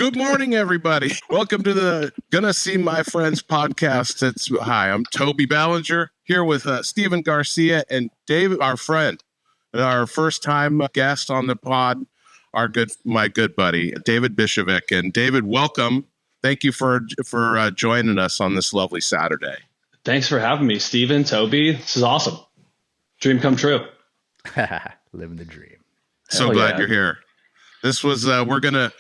Good morning, everybody. Welcome to the Gonna See My Friends podcast. Hi, I'm Toby Ballinger here with Steven Garcia and David, our friend, and our first time guest on the pod, my good buddy, David Biscevic. And David, welcome. Thank you for joining us on this lovely Saturday. Thanks for having me, Steven, Toby. This is awesome. Dream come true. Living the dream. So glad you're here. This was, we're going to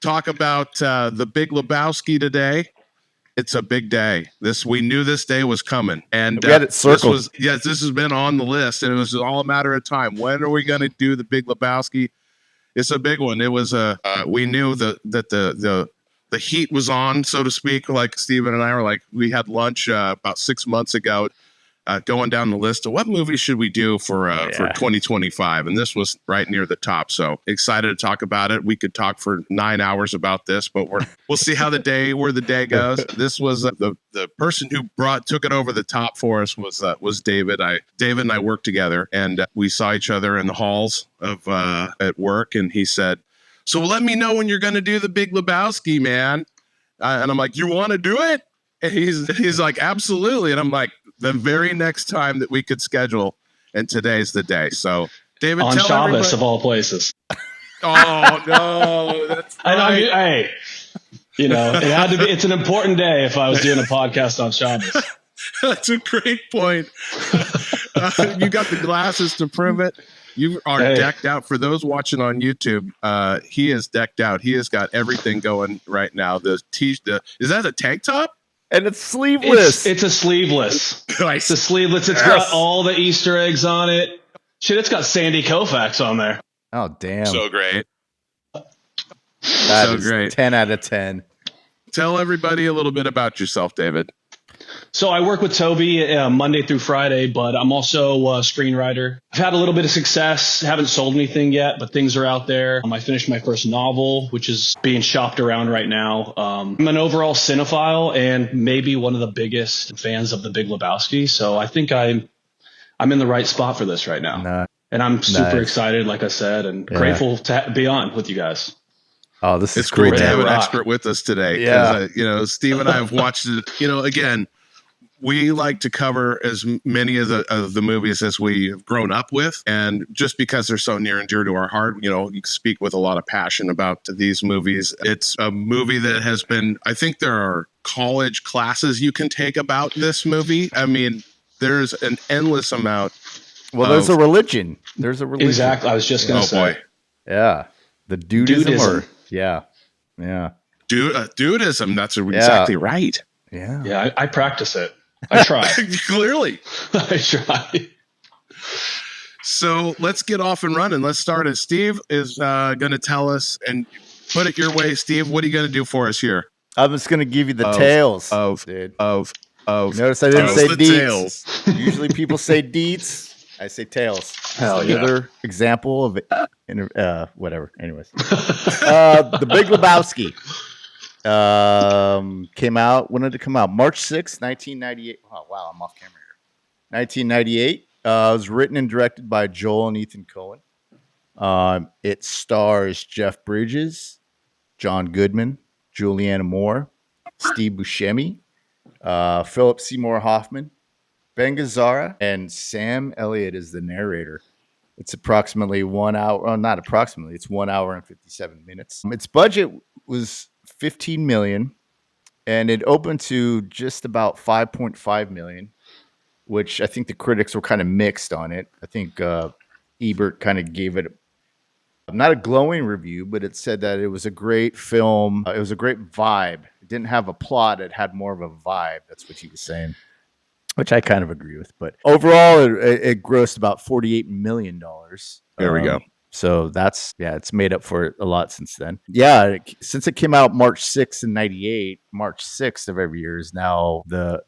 talk about The Big Lebowski today. It's a big day. We knew this day was coming. And we had it circled. This has been on the list, and it was all a matter of time. When are we going to do The Big Lebowski? It's a big one. It was we knew that the heat was on, so to speak. Like Steven and I were like, we had lunch about 6 months ago, going down the list of what movies should we do for 2025, and this was right near the top. So excited to talk about it. We could talk for 9 hours about this, but we'll see how the day goes. This was the person who took it over the top for us was David. David and I worked together, and we saw each other in the halls of at work, and he said, "So let me know when you're going to do The Big Lebowski, man." And I'm like, "You want to do it?" And he's like, "Absolutely." And I'm like, the very next time that we could schedule, and today's the day. So, David, on tell Shabbos everybody. of all places. Oh no, that's right. I know, hey, it had to be. It's an important day if I was doing a podcast on Shabbos. That's a great point. You got the glasses to prove it. You are decked out. For those watching on YouTube, he is decked out. He has got everything going right now. Is that a tank top? And it's sleeveless. It's a sleeveless. Nice. It's a sleeveless. It's got all the Easter eggs on it. Shit, it's got Sandy Koufax on there. Oh, damn. So great. That is great. 10 out of 10. Tell everybody a little bit about yourself, David. So I work with Toby Monday through Friday, but I'm also a screenwriter. I've had a little bit of success. Haven't sold anything yet, but things are out there. I finished my first novel, which is being shopped around right now. I'm an overall cinephile and maybe one of the biggest fans of The Big Lebowski. So I think I'm in the right spot for this right now. And I'm super excited, like I said, and grateful to be on with you guys. Oh, this is great cool, to have an expert with us today. Yeah. Steve and I have watched it. Again, we like to cover as many of the movies as we have grown up with, and just because they're so near and dear to our heart, you speak with a lot of passion about these movies. It's a movie that has been. I think there are college classes you can take about this movie. I mean, there's an endless amount. Well, there's a religion. There's a religion. Exactly. I was just going to say. Boy. Yeah. The dudism. Yeah. Dudism. That's exactly right. Yeah. Yeah. I practice it. I try. Clearly. I try. So let's get off and running. Let's start it. Steve is going to tell us, and put it your way, Steve. What are you going to do for us here? I'm just going to give you the tales. Notice I didn't say deets. Tales. Usually people say deets. I say tails. Hell yeah. Another example of it. Whatever. Anyways. The Big Lebowski came out. When did it come out? March 6th, 1998. Oh, wow. I'm off camera here. 1998. It was written and directed by Joel and Ethan Coen. It stars Jeff Bridges, John Goodman, Julianne Moore, Steve Buscemi, Philip Seymour Hoffman, Ben Gazzara, and Sam Elliott is the narrator. It's approximately 1 hour. Well, not approximately. It's 1 hour and 57 minutes. Its budget was $15 million, and it opened to just about $5.5 million, which I think the critics were kind of mixed on it. I think Ebert kind of gave it not a glowing review, but it said that it was a great film. It was a great vibe. It didn't have a plot. It had more of a vibe. That's what he was saying, which I kind of agree with. But overall, it grossed about $48 million. There we go. So it's made up for it a lot since then. Yeah, since it came out March 6th in 98, March 6th of every year is now the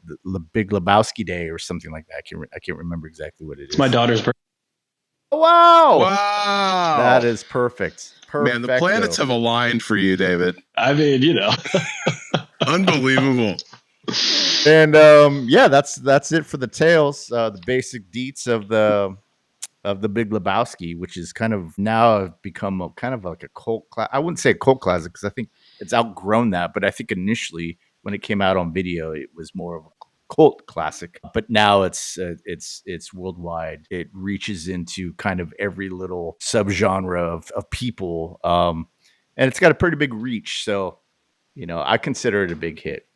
Big Lebowski Day or something like that. I can't remember exactly what it is. It's my daughter's birthday. Oh, wow. Wow. That is perfect. Man, the planets have aligned for you, David. I mean, Unbelievable. And that's it for the tales. The basic deets of the Big Lebowski, which is kind of now become kind of like a cult. I wouldn't say a cult classic because I think it's outgrown that. But I think initially when it came out on video, it was more of a cult classic. But now it's worldwide. It reaches into kind of every little subgenre of people, and it's got a pretty big reach. So, I consider it a big hit.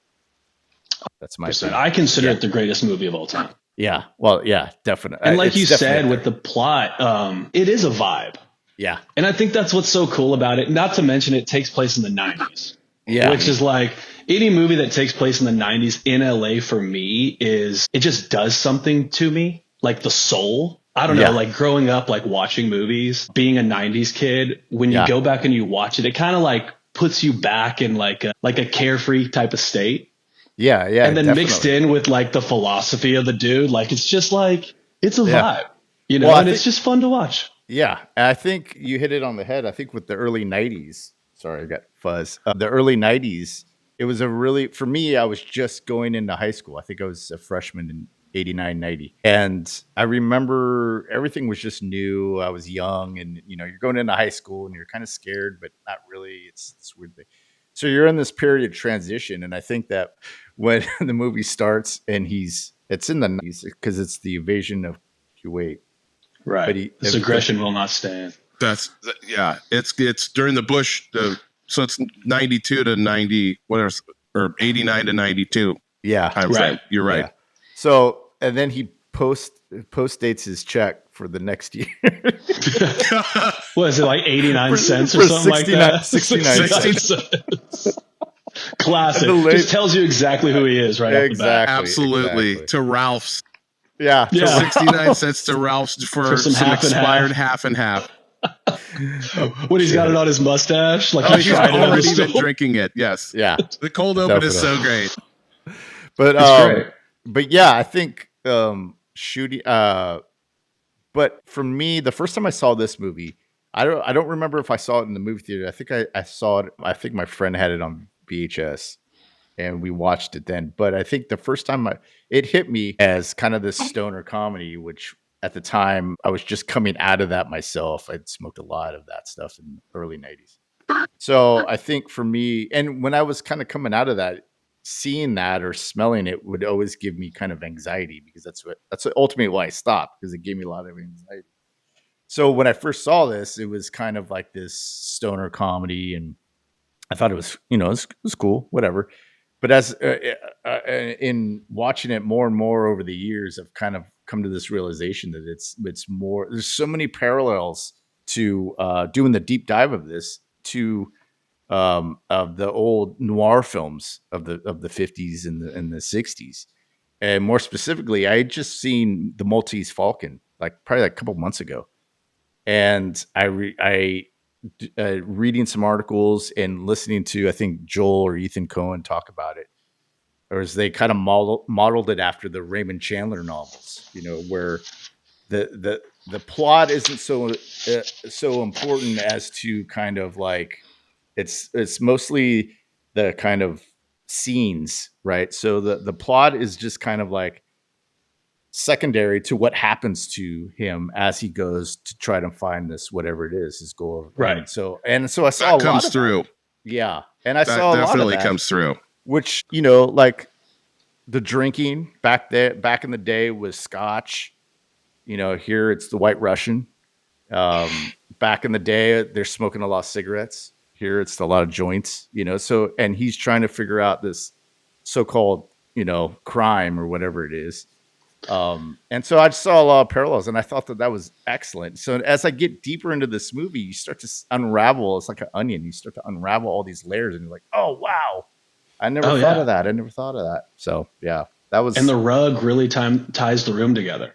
That's my opinion. I consider it the greatest movie of all time. Yeah. Well, yeah, definitely. And like you said with the plot, it is a vibe. Yeah. And I think that's what's so cool about it. Not to mention it takes place in the 90s. Yeah. Which is like any movie that takes place in the 90s in LA for me it just does something to me. Like the soul. I don't know, like growing up, like watching movies, being a 90s kid, when you go back and you watch it, it kind of like puts you back in like a carefree type of state. Yeah, yeah. And then mixed in with like the philosophy of the dude, like it's just like it's a vibe, and it's just fun to watch. Yeah, and I think you hit it on the head. I think with the early 90s, sorry, I got fuzz. The early 90s, it was for me, I was just going into high school. I think I was a freshman in 89, 90. And I remember everything was just new. I was young and, you're going into high school and you're kind of scared, but not really. It's this weird thing. So you're in this period of transition. And I think that when the movie starts and it's in the 90s because it's the invasion of Kuwait. Right. But this aggression will not stand. It's during the Bush, so it's 92 to 90, whatever, or 89 to 92. Yeah. Right. You're right. Yeah. So, and then he post dates his check for the next year. What is it, like 89 cents or something like that? 69 cents. Classic. Just tells you exactly who he is right off the bat. Absolutely. Exactly. To Ralph's. Yeah. 69 cents to Ralph's for some expired half and half. When he's got it on his mustache, like he's already been drinking it. Yes. Yeah. The cold open is so great. But great. But yeah, I think shooting. But for me, the first time I saw this movie, I don't remember if I saw it in the movie theater. I think I saw it. I think my friend had it on VHS, and we watched it then. But I think the first time it hit me as kind of this stoner comedy, which at the time I was just coming out of that myself. I'd smoked a lot of that stuff in the early 90s. So I think for me, and when I was kind of coming out of that, seeing that or smelling it would always give me kind of anxiety because that's ultimately why I stopped, because it gave me a lot of anxiety. So when I first saw this, it was kind of like this stoner comedy, and I thought it was, it was cool, whatever. But as in watching it more and more over the years, I've kind of come to this realization that it's more. There's so many parallels to doing the deep dive of this to of the old noir films of the 50s and the 60s, and more specifically, I had just seen The Maltese Falcon probably a couple months ago, and I reading some articles and listening to, I think, Joel or Ethan Coen talk about it, or as they kind of modeled it after the Raymond Chandler novels, where the plot isn't so important as to kind of like it's mostly the kind of scenes, right? So the plot is just kind of like secondary to what happens to him as he goes to try to find this, whatever it is, his goal. Right. And so I saw that a lot comes of through. Yeah. And I saw a lot of definitely that, comes through. which, like the drinking back in the day was scotch. Here it's the White Russian. Back in the day, they're smoking a lot of cigarettes. Here it's a lot of joints, so, and he's trying to figure out this so-called, crime or whatever it is. And so I just saw a lot of parallels, and I thought that was excellent. So as I get deeper into this movie, you start to unravel. It's like an onion. You start to unravel all these layers, and you're like, oh, wow. I never thought of that. I never thought of that. So, yeah, that was. And the rug really ties the room together.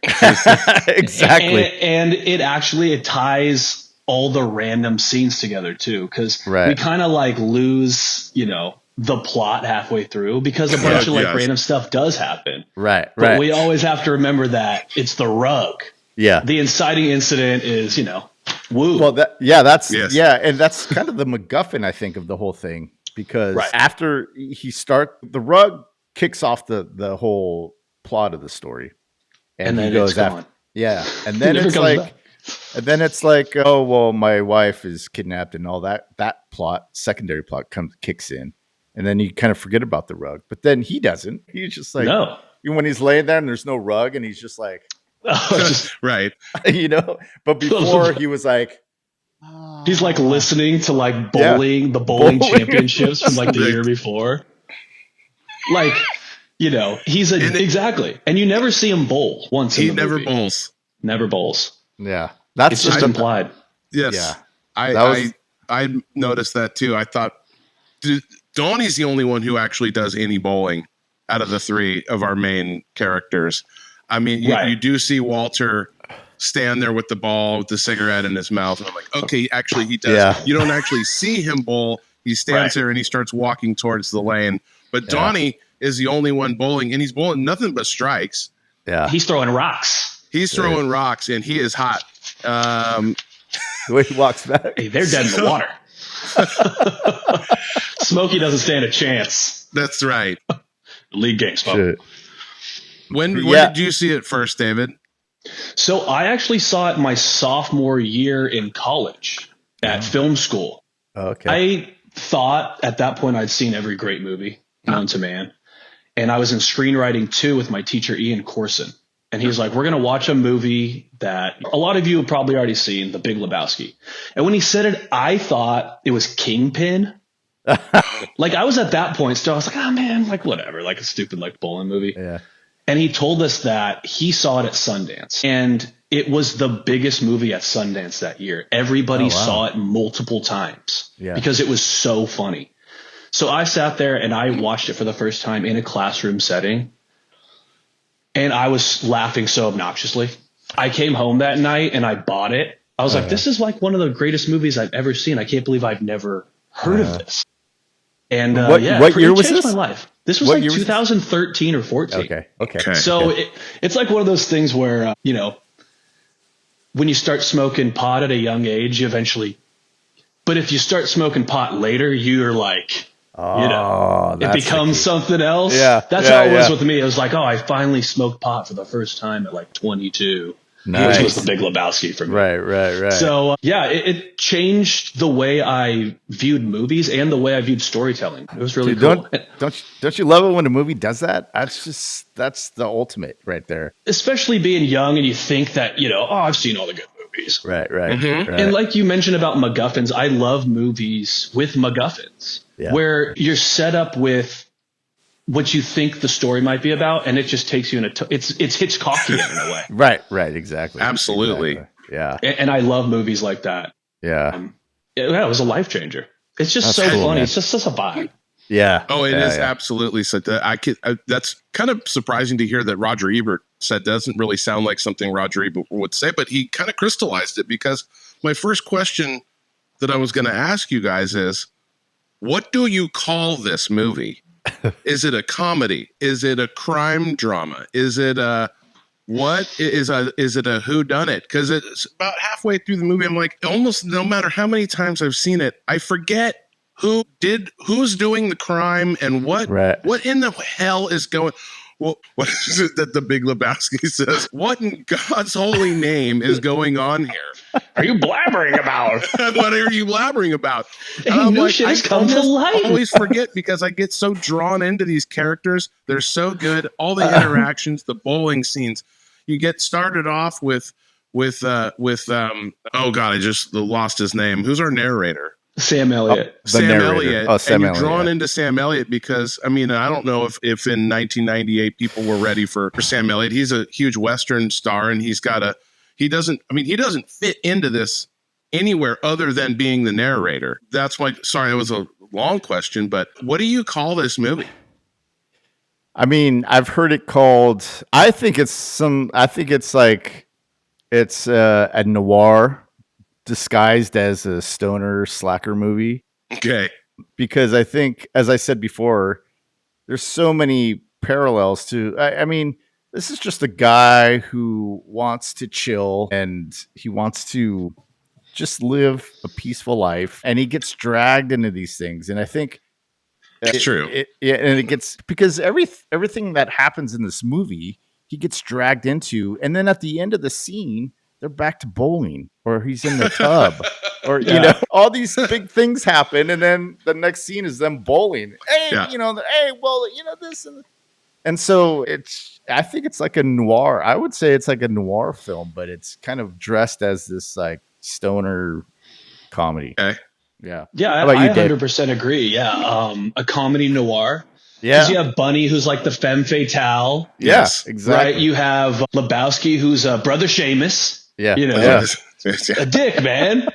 Exactly. And it ties all the random scenes together too, because we kind of like lose, the plot halfway through, because a bunch of random stuff does happen. Right. But we always have to remember that it's the rug. Yeah. The inciting incident is, woo. Well, and that's kind of the McGuffin, I think, of the whole thing, because after the rug kicks off the whole plot of the story, and then he goes after. Yeah, and then it's like. And then it's like, oh well, my wife is kidnapped, and all that secondary plot kicks in, and then you kind of forget about the rug. But then he doesn't. He's just like, No. even when he's laying there and there's no rug, and he's just like, Right. But before he was like, He's like listening to like bowling, the bowling championships from like the year before. Like, exactly. And you never see him bowl once. He never bowls. Never bowls. Yeah. It's just implied. Yes. Yeah. I noticed that too. I thought Donnie's the only one who actually does any bowling out of the three of our main characters. I mean, you do see Walter stand there with the ball, with the cigarette in his mouth. And I'm like, okay, actually he does. Yeah. You don't actually see him bowl. He stands there and he starts walking towards the lane. But Donnie is the only one bowling, and he's bowling nothing but strikes. Yeah. He's throwing rocks. He's throwing rocks, and he is hot. The way he walks back. Hey, they're dead in the water. Smokey doesn't stand a chance. That's right. League game, Smokey. When did you see it first, David? So I actually saw it my sophomore year in college at film school. Okay. I thought at that point I'd seen every great movie known to man. And I was in screenwriting too with my teacher, Ian Corson. And he was like, we're going to watch a movie that a lot of you have probably already seen, The Big Lebowski. And when he said it, I thought it was Kingpin. Like I was at that point still, I was like, oh man, like whatever, like a stupid like bowling movie. Yeah. And he told us that he saw it at Sundance, and it was the biggest movie at Sundance that year. Everybody saw it multiple times because it was so funny. So I sat there and I watched it for the first time in a classroom setting, and I was laughing so obnoxiously. I came home that night and I bought it. I was like, this is like one of the greatest movies I've ever seen. I can't believe I've never heard of this. And what year was this? My life. This was like 2013 or 14. Okay. So it's like one of those things where, when you start smoking pot at a young age, you eventually, but if you start smoking pot later, you're like, it becomes something else. Yeah. That's how it was with me. It was like, I finally smoked pot for the first time at like 22. Nice. Which was The Big Lebowski for me. Right. So it changed the way I viewed movies and the way I viewed storytelling. It was really cool. Don't you love it when a movie does that? That's the ultimate right there. Especially being young and you think that, I've seen all the good movies. Right. Mm-hmm. Right. And like you mentioned about McGuffins, I love movies with McGuffins where you're set up with what you think the story might be about, and it just takes you in it's Hitchcockian in a way. Right, exactly. Absolutely. Exactly. Yeah. And I love movies like that. Yeah. It was a life changer. It's just so funny. Man. It's just such a vibe. Yeah. Oh, it is absolutely such that's kind of surprising to hear that Roger Ebert said. Doesn't really sound like something Roger Ebert would say, but he kind of crystallized it, because my first question that I was going to ask you guys is, what do you call this movie? Is it a comedy? Is it a crime drama? Is it a is it a whodunit? Because it's about halfway through the movie, I'm like, almost no matter how many times I've seen it, I forget who's doing the crime and what in the hell is going. Well, what is it that the Big Lebowski says? What in God's holy name is going on here? Are you blabbering about? What are you blabbering about? And I'm like, I always forget, because I get so drawn into these characters. They're so good. All the interactions, the bowling scenes. You get started off with oh God, I just lost his name. Who's our narrator? Sam Elliott. Sam Elliott. Oh, Sam and you're Elliott, drawn into Sam Elliott because, I mean, I don't know if in 1998 people were ready for Sam Elliott. He's a huge Western star, and he doesn't fit into this anywhere other than being the narrator. That's why, sorry, it was a long question, but what do you call this movie? I mean, I've heard it called, I think it's a noir disguised as a stoner slacker movie. Okay. Because I think, as I said before, there's so many parallels to, I mean, this is just a guy who wants to chill and he wants to just live a peaceful life, and he gets dragged into these things. And I think it's true. And it gets, because everything that happens in this movie, he gets dragged into. And then at the end of the scene, they're back to bowling, or he's in the tub, or you know, all these big things happen, and then the next scene is them bowling. Hey, Yeah. you know, hey, well, you know this, and so I think it's like a noir. I would say it's like a noir film, but it's kind of dressed as this like stoner comedy. Okay. Yeah. Yeah, How about I you, Dave? 100% agree. Yeah, a comedy noir. Yeah. Because you have Bunny, who's like the femme fatale, Yeah, Yes. exactly. right? You have Lebowski, who's a brother Seamus. Yeah. You know, Yeah. a dick, man.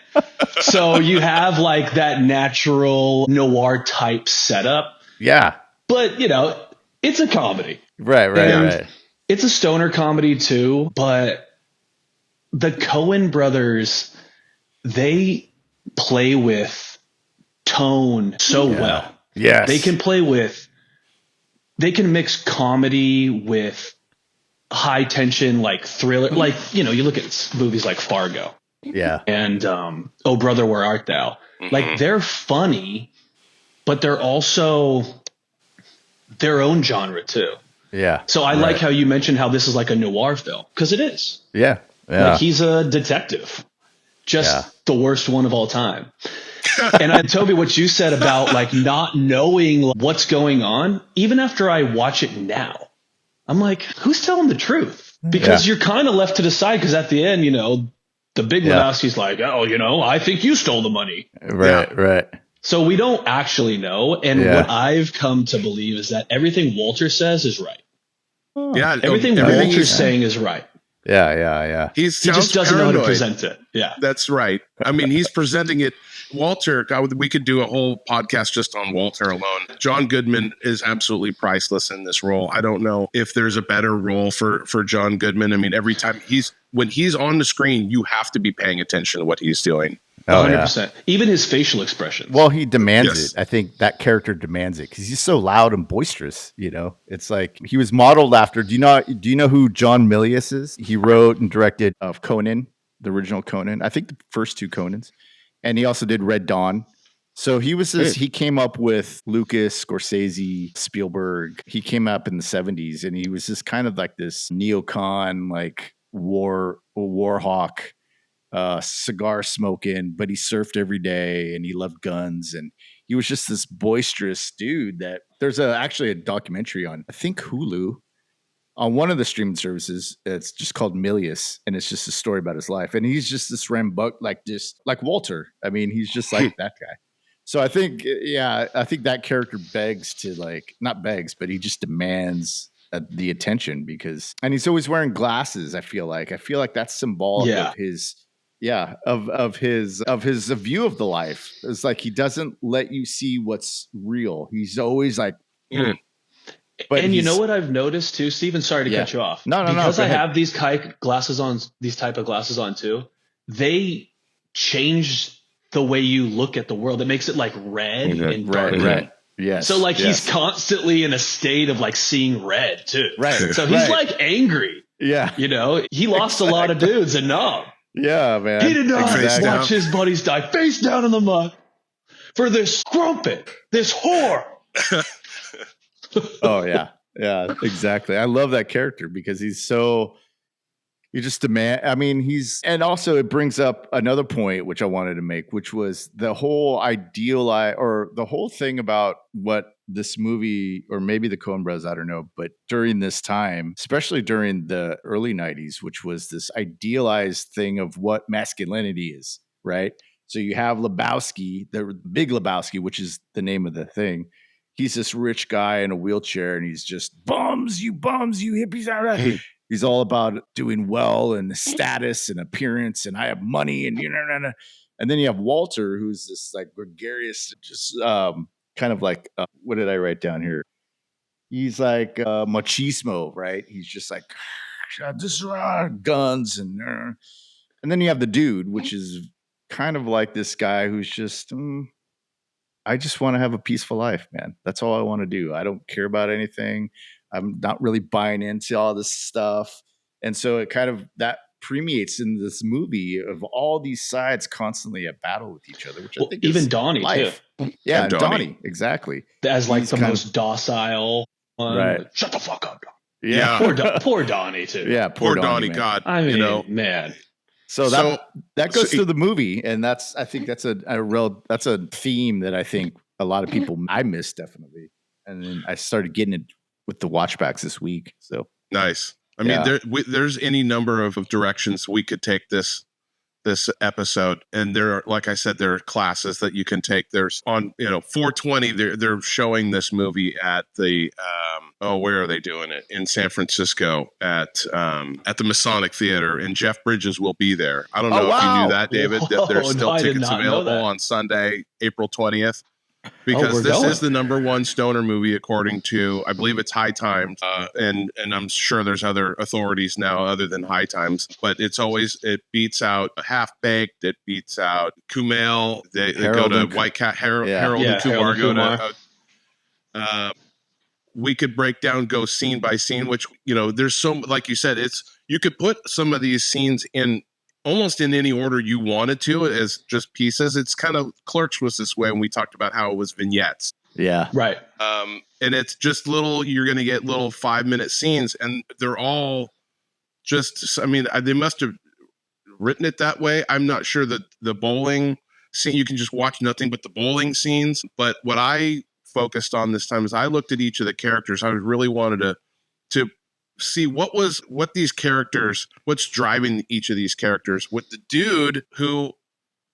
So you have like that natural noir type setup, Yeah. but you know, it's a comedy. Right. And it's a stoner comedy too, but the Coen brothers, they play with tone so well. Yes. They can mix comedy with high tension, like thriller. Like, you know, you look at movies like Fargo. Yeah. And Oh Brother, Where Art Thou? Like, they're funny, but they're also their own genre too. Yeah. So I like how you mentioned how this is like a noir film, because it is. Yeah. Yeah. Like, he's a detective, just the worst one of all time. And Toby, what you said about like not knowing what's going on, even after I watch it now, I'm like, who's telling the truth? Because you're kind of left to decide, because at the end, you know, the Big Lebowski's like, oh, you know, I think you stole the money. Right. So we don't actually know. And what I've come to believe is that everything Walter says is right. Yeah. Everything Walter's saying is right. Yeah. He just doesn't know how to present it. Yeah. That's right. I mean, he's presenting it. Walter, we could do a whole podcast just on Walter alone. John Goodman is absolutely priceless in this role. I don't know if there's a better role for John Goodman. I mean, every time when he's on the screen, you have to be paying attention to what he's doing. 100%. Even his facial expressions. Well, he demands it. I think that character demands it because he's so loud and boisterous. You know, it's like he was modeled after. Do you know who John Milius is? He wrote and directed of Conan, the original Conan. I think the first two Conans, and he also did Red Dawn. So he was he came up with Lucas, Scorsese, Spielberg. He came up in the 70s, and he was just kind of like this neocon, like war hawk. Cigar smoking, but he surfed every day and he loved guns, and he was just this boisterous dude. That there's actually a documentary on, I think, Hulu, on one of the streaming services. It's just called Milius, and it's just a story about his life. And he's just this just like Walter. I mean, he's just like that guy. So I think that character begs to, like, not begs, but he just demands the attention, and he's always wearing glasses. I feel like that's symbolic of his. Yeah, of his view of the life. It's like he doesn't let you see what's real. He's always like, but you know what I've noticed too, Stephen? Sorry to cut you off. No. Because I have these type of glasses on too. They change the way you look at the world. It makes it like red and dark. Right. Yes. So like he's constantly in a state of like seeing red too. Right. So he's like angry. Yeah. You know, he lost a lot of dudes and no. Yeah, man. He did not watch his buddies die face down in the mud for this crumpet, this whore. Oh, yeah. Yeah, exactly. I love that character because he's so, you just demand. I mean, and also it brings up another point, which I wanted to make, which was the whole the whole thing about what this movie, or maybe the Coen Brothers, I don't know, but during this time, especially during the early 90s, which was this idealized thing of what masculinity is, right? So you have Lebowski, the Big Lebowski, which is the name of the thing. He's this rich guy in a wheelchair, and he's just bums, you hippies. He's all about doing well and status and appearance, and I have money, and and then you have Walter, who's this like gregarious, just kind of like what did I write down here? He's like machismo, right? He's just like this guns, and then you have the dude, which is kind of like this guy who's just I just want to have a peaceful life, man. That's all I want to do. I don't care about anything. I'm not really buying into all this stuff. And so it kind of that permeates in this movie of all these sides constantly at battle with each other, which I think even is Donnie life. too. Yeah, Donnie, exactly. As like the most docile one. Right. Shut the fuck up, Donnie. Yeah. Poor Donnie too. Yeah, Poor Donnie, man. God. I mean, you know, man. So that goes to the movie, and I think that's a theme that I think a lot of people I miss definitely, and then I started getting it with the watchbacks this week. So nice. I mean, there's any number of directions we could take this episode, and there are, like I said, there are classes that you can take. There's on 420 they're showing this movie at the where are they doing it? In San Francisco at the Masonic Theater, and Jeff Bridges will be there. I don't know if you knew that, David. Whoa, there's still tickets available that. on Sunday, April 20th. Because this is the #1 stoner movie according to, I believe it's High Times, and I'm sure there's other authorities now other than High Times, but it beats out Half Baked, it beats out Kumail, they go to White Cat, Harold and Kumar go to. We could break down, go scene by scene, which there's so, like you said, you could put some of these scenes in almost in any order you wanted to as just pieces. It's kind of, Clerks was this way when we talked about how it was vignettes. Yeah. Right. And it's just you're going to get little 5-minute scenes, and they're all just, I mean, they must have written it that way. I'm not sure that the bowling scene, you can just watch nothing but the bowling scenes. But what I focused on this time is I looked at each of the characters. I really wanted to see what these characters, what's driving each of these characters. With the dude who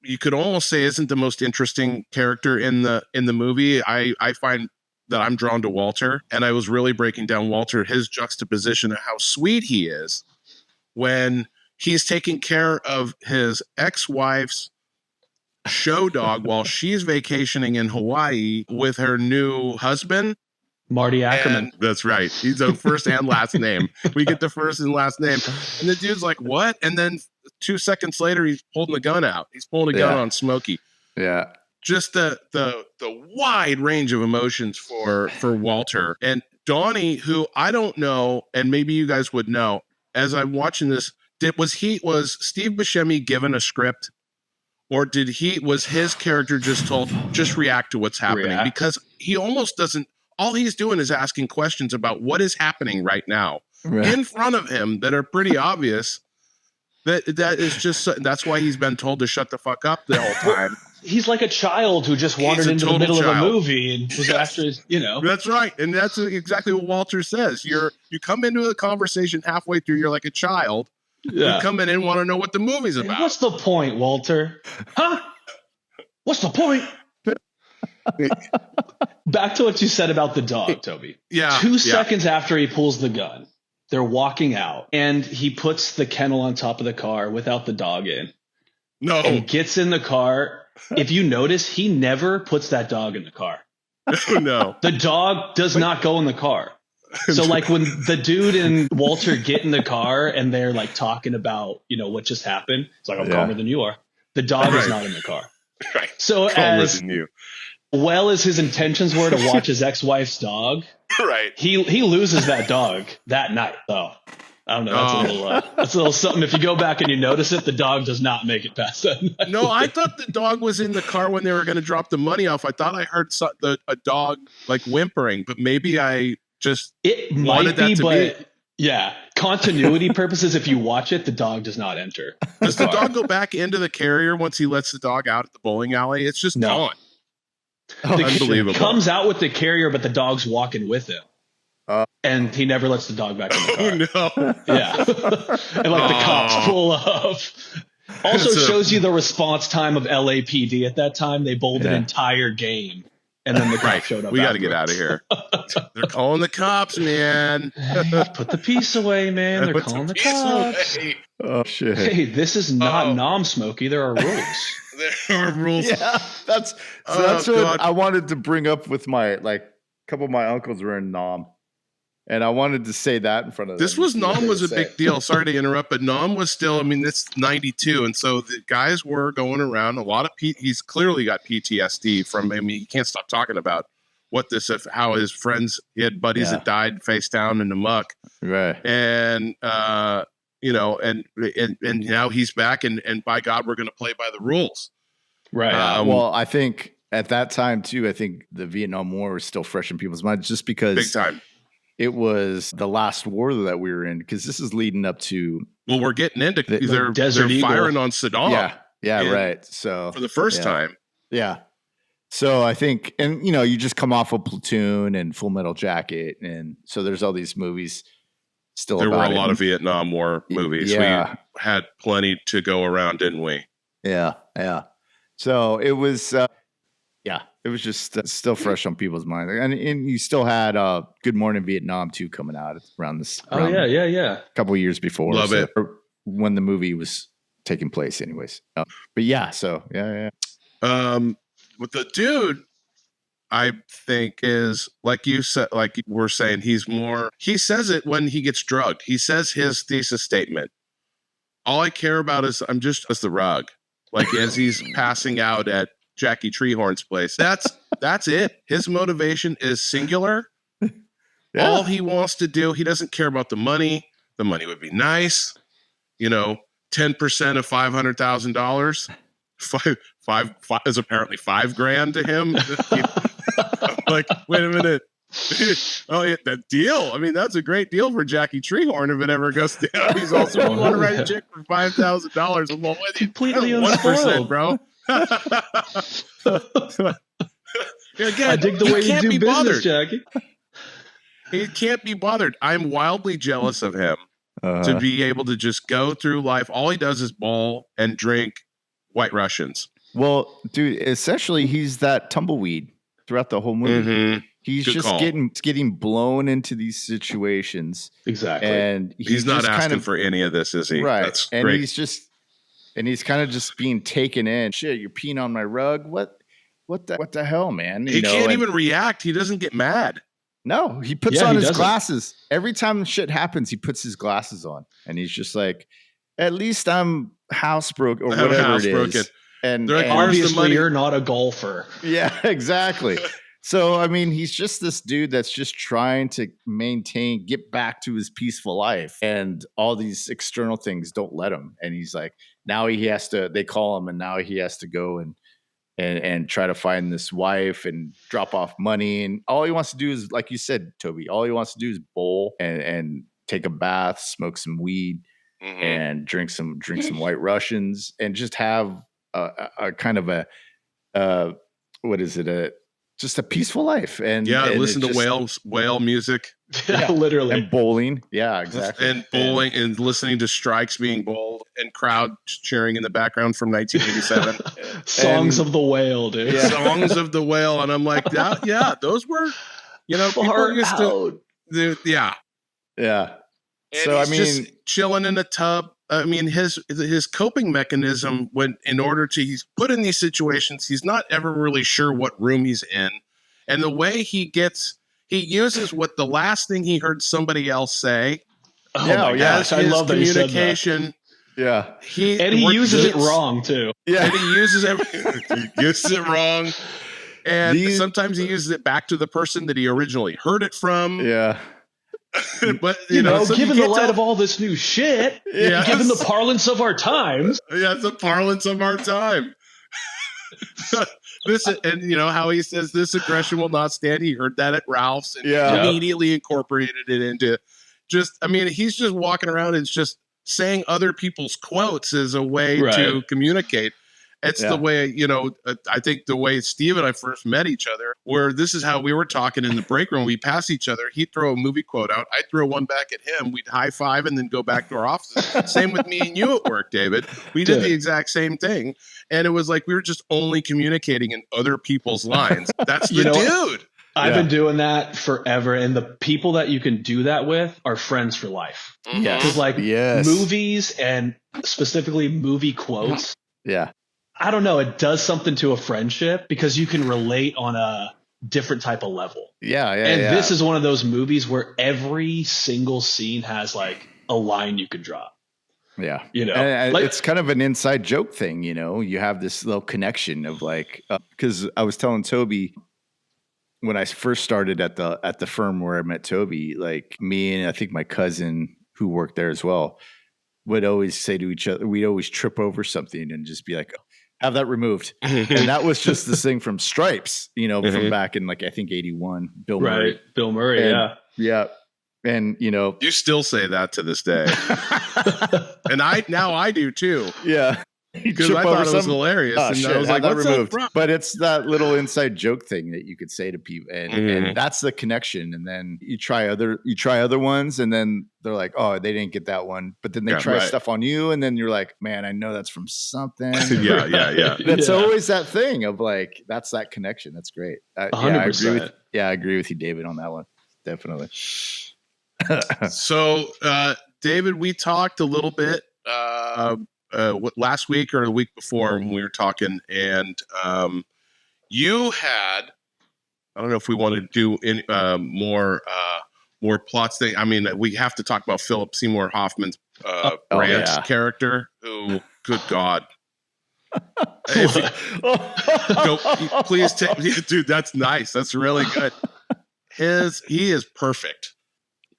you could almost say isn't the most interesting character in the movie, I find that I'm drawn to Walter, and I was really breaking down Walter, his juxtaposition of how sweet he is when he's taking care of his ex-wife's show dog while she's vacationing in Hawaii with her new husband. Marty Ackerman. And that's right. He's a first and last name. We get the first and last name. And the dude's like, what? And then 2 seconds later, he's holding the gun out. He's pulling a gun on Smokey. Yeah. Just the wide range of emotions for Walter. And Donnie, who I don't know, and maybe you guys would know, as I'm watching this, was Steve Buscemi given a script? Or was his character just told, just react to what's happening? Because he almost doesn't, all he's doing is asking questions about what is happening right now in front of him that are pretty obvious. That is just, that's why he's been told to shut the fuck up the whole time. He's like a child who just wandered into the middle of a movie and was after his, That's right. And that's exactly what Walter says. You come into a conversation halfway through, you're like a child. Yeah. You come in and want to know what the movie's about. And what's the point, Walter? Huh? What's the point? Back to what you said about the dog, Toby. Yeah. 2 seconds after he pulls the gun, they're walking out, and he puts the kennel on top of the car without the dog in. No. And gets in the car. If you notice, he never puts that dog in the car. No. The dog does not go in the car. So like when the dude and Walter get in the car and they're like talking about, what just happened. It's like, I'm calmer than you are. The dog is not in the car. Right. So as well as his intentions were to watch his ex-wife's dog, right, he loses that dog that night. So I don't know. That's a little something. If you go back and you notice it, the dog does not make it past that night. No, I thought the dog was in the car when they were going to drop the money off. I thought I heard a dog like whimpering, but maybe I just might be, but yeah, continuity purposes. If you watch it, the dog does not enter. Does the dog go back into the carrier once he lets the dog out at the bowling alley? It's just gone. Unbelievable. Comes out with the carrier, but the dog's walking with him. And he never lets the dog back in the car. Oh, no. Yeah. And like the cops pull up. Also shows you the response time of LAPD at that time. They bowled an entire game. And then the cops showed up. We got to get out of here. They're calling the cops, man. Put the piece away, man. They're calling the cops. Away. Oh, shit. Hey, this is not Nom Smokey. There are rules. There are rules. Yeah, that's what I wanted to bring up with my, like, a couple of my uncles were in Nom. And I wanted to say that in front of them. Nom was a big deal. Sorry to interrupt, but Nom was still, it's 92. And so the guys were going around a lot of, he's clearly got PTSD from, he can't stop talking about how his friends, he had buddies that died face down in the muck. Right. And, and now he's back and by God, we're going to play by the rules. Right. Well, I think at that time too, I think the Vietnam War was still fresh in people's minds just because. Big time. it was the last war that we were in, because this is leading up to. Well, we're getting into they're Desert Eagle. firing on Saddam. Yeah, right. So for the first time. Yeah. So I think, and you just come off of Platoon and Full Metal Jacket, and so there's all these movies still. There were a about lot of Vietnam War movies. Yeah. We had plenty to go around, didn't we? Yeah. So it was, it was just still fresh on people's mind, and you still had Good Morning Vietnam 2 coming out around this. A couple of years before. Love it. When the movie was taking place, anyways. But yeah, so yeah. With the dude, I think is like you said, like we're saying, he says it when he gets drugged. He says his thesis statement. All I care about is I'm just as the rug. Like as he's passing out at Jackie Treehorn's place. That's it. His motivation is singular. Yeah. All he wants to do, he doesn't care about the money. The money would be nice. 10% of $500,000. Five is apparently $5,000 to him. Like, wait a minute. Oh, yeah, that deal. I mean, that's a great deal for Jackie Treehorn if it ever goes down. He's also want to write a check for $5,000. I'm like, completely 1%, bro. Again, I dig the way you do business, Jackie. He can't be bothered. I'm wildly jealous of him to be able to just go through life. All he does is ball and drink White Russians. Well, dude, essentially he's that tumbleweed throughout the whole movie. Mm-hmm. He's Good just call. getting blown into these situations. Exactly. And he's not asking for any of this, is he? Right. That's and great. he's kind of just being taken in. Shit, you're peeing on my rug. What the hell, man? He can't even react. He doesn't get mad. No, he puts on his glasses. Every time shit happens, he puts his glasses on. And he's just like, at least I'm housebroken or whatever it is. And like, obviously you're not a golfer. Yeah, exactly. So, I mean, he's just this dude that's just trying to get back to his peaceful life. And all these external things don't let him. And he's like, now they call him, and now he has to go and try to find this wife and drop off money. And all he wants to do is, like you said, Toby, all he wants to do is bowl and take a bath, smoke some weed, and drink some White Russians, and just have a kind of just a peaceful life. And listen to whale music. Yeah, literally. And bowling. Yeah, exactly. And bowling and listening to strikes being bowled and crowd cheering in the background from 1987. Songs of the Whale, dude. Yeah. Songs of the Whale. And I'm like, those were, far out. Yeah. Yeah. And so, just chilling in a tub. I mean, his coping mechanism he's put in these situations, he's not ever really sure what room he's in. And the way he uses what the last thing he heard somebody else say. Oh my gosh, I love that you said that. Yeah. He uses it wrong too. Yeah. And he uses it wrong. And sometimes he uses it back to the person that he originally heard it from. Yeah. But given the light of all this new shit, given the parlance of our times. Yeah, it's the parlance of our time. How he says this aggression will not stand. He heard that at Ralph's and immediately incorporated it into he's just walking around and just saying other people's quotes as a way to communicate. It's the way, I think the way Steve and I first met each other, where this is how we were talking in the break room. We pass each other. He'd throw a movie quote out. I'd throw one back at him. We'd high five and then go back to our offices. Same with me and you at work, David. We did the exact same thing. And it was like we were just only communicating in other people's lines. That's the dude. I've been doing that forever. And the people that you can do that with are friends for life. Yeah. Because movies and specifically movie quotes. Yeah. I don't know. It does something to a friendship because you can relate on a different type of level. Yeah. This is one of those movies where every single scene has like a line you could drop. Yeah. And it's kind of an inside joke thing. You have this little connection of because I was telling Toby when I first started at the firm where I met Toby, like me and I think my cousin who worked there as well would always say to each other, we'd always trip over something and just be like, have that removed. And that was just this thing from Stripes, from back in I think 81, Bill Murray. Bill Murray, Yeah. And you still say that to this day, and I do too. Yeah. Because I thought it was hilarious, and I was like, "What's that from?" But it's that little inside joke thing that you could say to people, and that's the connection. And then you try other ones, and then they're like, "Oh, they didn't get that one." But then they try stuff on you, and then you're like, "Man, I know that's from something." yeah. That's always that thing of like, that's that connection. That's great. 100%. I agree with you, David, on that one. Definitely. So, David, we talked a little bit. Last week or the week before when we were talking, and you had, I don't know if we want to do any more plots thing. I mean, we have to talk about Philip Seymour Hoffman's Brandt character, who, good God. Please dude, that's nice. That's really good. He is perfect.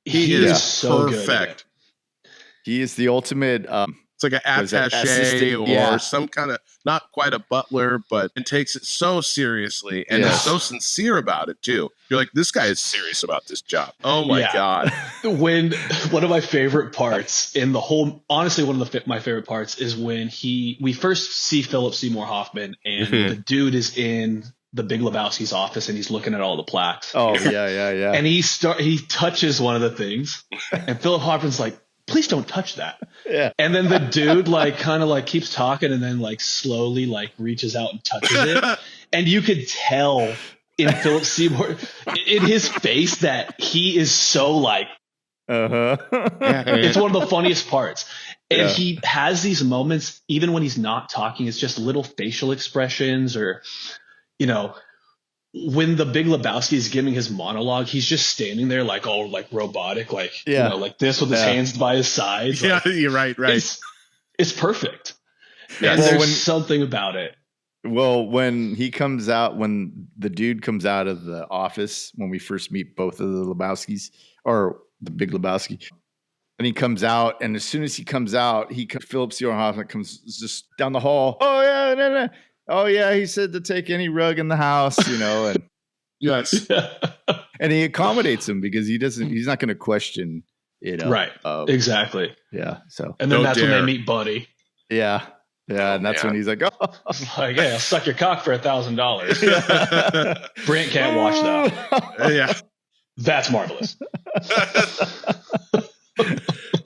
He is so perfect. He is the ultimate it's like an attaché or some kind of, not quite a butler, but it takes it so seriously and is so sincere about it too. You're like, this guy is serious about this job. Oh my God. When one of my favorite parts in the whole, honestly, one of my favorite parts is when we first see Philip Seymour Hoffman and the dude is in the Big Lebowski's office and he's looking at all the plaques. Oh yeah. And he touches one of the things and Philip Hoffman's like, please don't touch that. Yeah. And then the dude kind of keeps talking and then slowly reaches out and touches it. And you could tell in Philip Seymour, in his face, that he is so it's one of the funniest parts. And he has these moments, even when he's not talking, it's just little facial expressions or, when the Big Lebowski is giving his monologue, he's just standing there robotic, like this with his hands by his sides. Yeah, you're right. It's perfect. Yeah, and there's something about it. Well, when the dude comes out of the office, when we first meet both of the Lebowskis, or the Big Lebowski, and he comes out, and as soon as he comes out, Philip Seymour Hoffman comes just down the hall. Oh yeah, no. Oh yeah, he said to take any rug in the house, and yes, and he accommodates him because he's not going to question, right? Exactly. Yeah. So, and then that's when they meet Buddy. Yeah, and that's when he's like, oh, hey, I'll suck your cock for $1,000. Brandt can't watch that. Yeah, that's marvelous.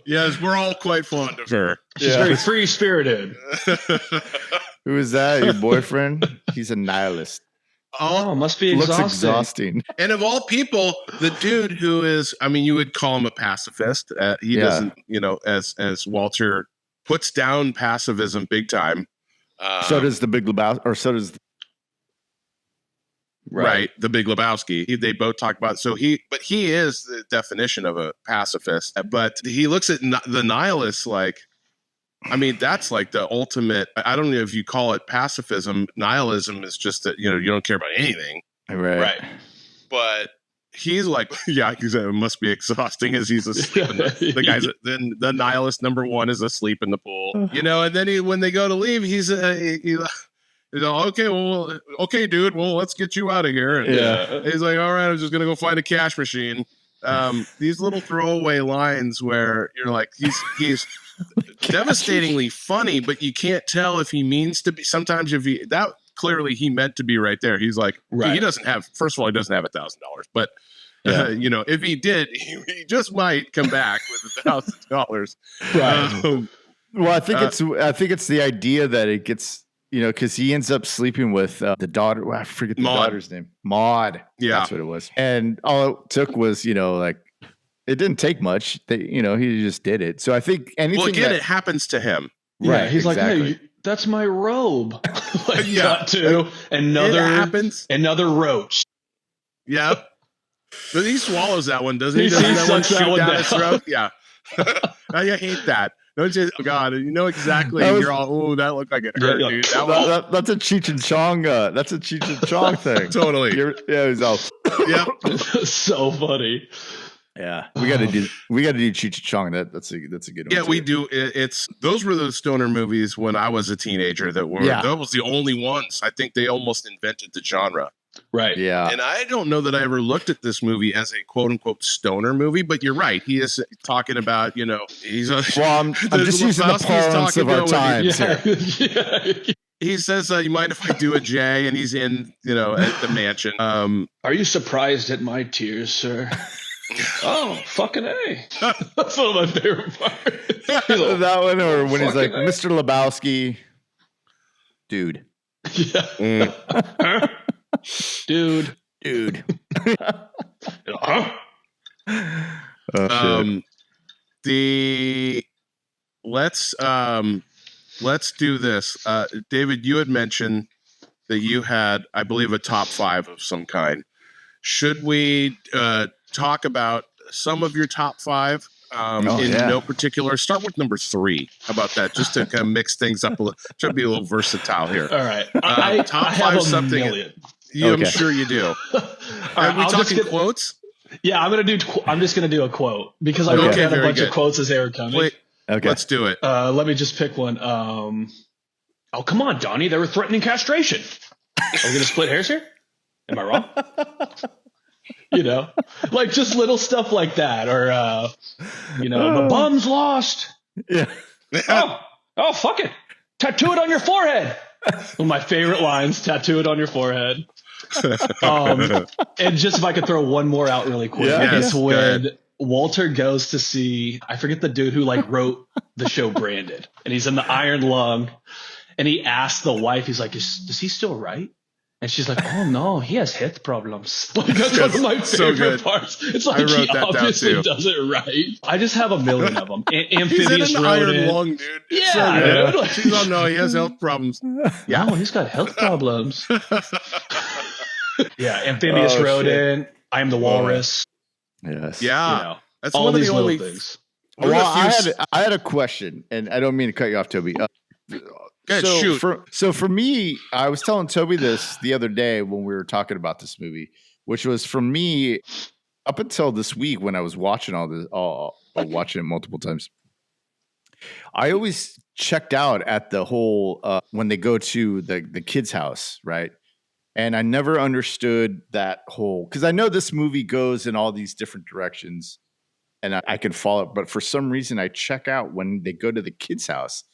Yes, we're all quite fond of her. She's very free spirited. Who is that? Your boyfriend? He's a nihilist. Oh, must be exhausting. Looks exhausting. And of all people, the dude who is, I mean, you would call him a pacifist. He doesn't, as Walter puts down pacifism big time. So does the Big Lebowski, or so does Right, the Big Lebowski. They both talk about but he is the definition of a pacifist. But he looks at the nihilists I mean, that's the ultimate. I don't know if you call it pacifism. Nihilism is just that you don't care about anything, right? But he's he said it must be exhausting as he's asleep. The guys, then the nihilist number one is asleep in the pool, And then when they go to leave, he's okay, dude. Well, let's get you out of here. And he's like, all right, I'm just gonna go find a cash machine. These little throwaway lines where you're like, he's devastatingly funny, but you can't tell if he means to be. Sometimes clearly he meant to be right there. He's like, he doesn't have. First of all, he doesn't have $1,000, but if he did, he just might come back with $1,000. Right. Well, I think it's the idea that it gets. Because he ends up sleeping with the daughter. Well, I forget the daughter's name. Maud. Yeah. That's what it was. And all it took was, it didn't take much. He just did it. So I think anything. Well, again, it happens to him. Right. He's exactly. Like, hey, that's my robe. Got to. Another roach. Yep. But he swallows that one, doesn't he? Doesn't that one shoot down his throat? Yeah. I hate that. Don't you? Oh God, you know exactly. You're all. Oh, that looked like it hurt, dude. That's a Cheech and Chong. That's a Cheech and Chong thing. Totally. He's all. Yeah. So funny. Yeah, we got to do Cheech and Chong. That's a good one. Yeah, we do. Those were the stoner movies when I was a teenager. That was the only ones. I think they almost invented the genre. Right. Yeah. And I don't know that I ever looked at this movie as a quote unquote stoner movie, but you're right. He is talking about, he's a, Well, I'm just using the parlance of our times here. Yeah. He says, you mind if I do a J? And he's in, at the mansion. Are you surprised at my tears, sir? Oh, fucking A. That's one of my favorite parts. That one, or when he's like, fucking A. Mr. Lebowski, dude. Yeah. Dude. Huh? Let's do this. David, you had mentioned that you had, I believe, a top 5 of some kind. Should we talk about some of your top 5 no particular? Start with number 3. How about that? Just to kind of mix things up a little. Try to be a little versatile here. All right. I have a something. million. I'm sure you do. Are we talking quotes? Yeah, I'm just gonna do a quote because I wrote down a bunch of quotes as they were coming. Wait, let's do it. Let me just pick one. Oh, come on, Donnie. They were threatening castration. Are we gonna split hairs here? Am I wrong? Like just little stuff like that, or the bum's lost. Yeah. Oh, fuck it. Tattoo it on your forehead. One of my favorite lines: tattoo it on your forehead. And just if I could throw one more out really quick, it's when Walter goes to see, I forget the dude who wrote the show Branded, and he's in the Iron Lung, and he asks the wife, he's like, does he still write? And she's like, oh no, he has health problems. That's one of my favorite parts. It's like he obviously doesn't write. I just have a million of them. Amphibious he's in an Iron Lung, dude. Yeah. She's on, no, he has health problems. Yeah, well, he's got health problems. Yeah, Amphibious Rodent. I am the Walrus. Yes. Yeah. That's all one of these the little only things. Well, I had a question, and I don't mean to cut you off, Toby. So for me, I was telling Toby this the other day when we were talking about this movie, which was for me up until this week when I was watching watching it multiple times. I always checked out at the whole when they go to the kid's house, right? And I never understood that whole, because I know this movie goes in all these different directions and I can follow it. But for some reason, I check out when they go to the kid's house.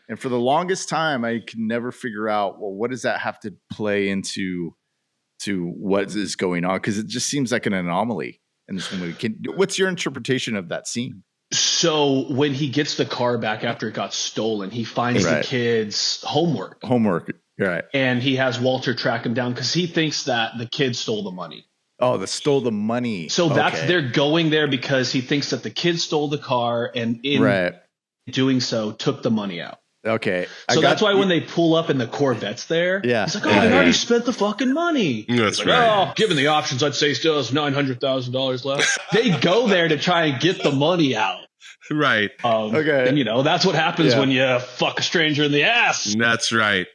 And for the longest time, I can never figure out, well, what does that have to play into what is going on? Because it just seems like an anomaly in this movie. What's your interpretation of that scene? So when he gets the car back after it got stolen, he finds the kids' homework. Right. And he has Walter track him down because he thinks that the kids stole the money. Oh, they stole the money. So they're going there because he thinks that the kids stole the car and in doing so took the money out. Okay. So that's why when they pull up and the Corvette's there, he's like, I already spent the fucking money. That's right. Oh, given the options, I'd say he still has $900,000 left. They go there to try and get the money out. Right. And, that's what happens when you fuck a stranger in the ass. That's right.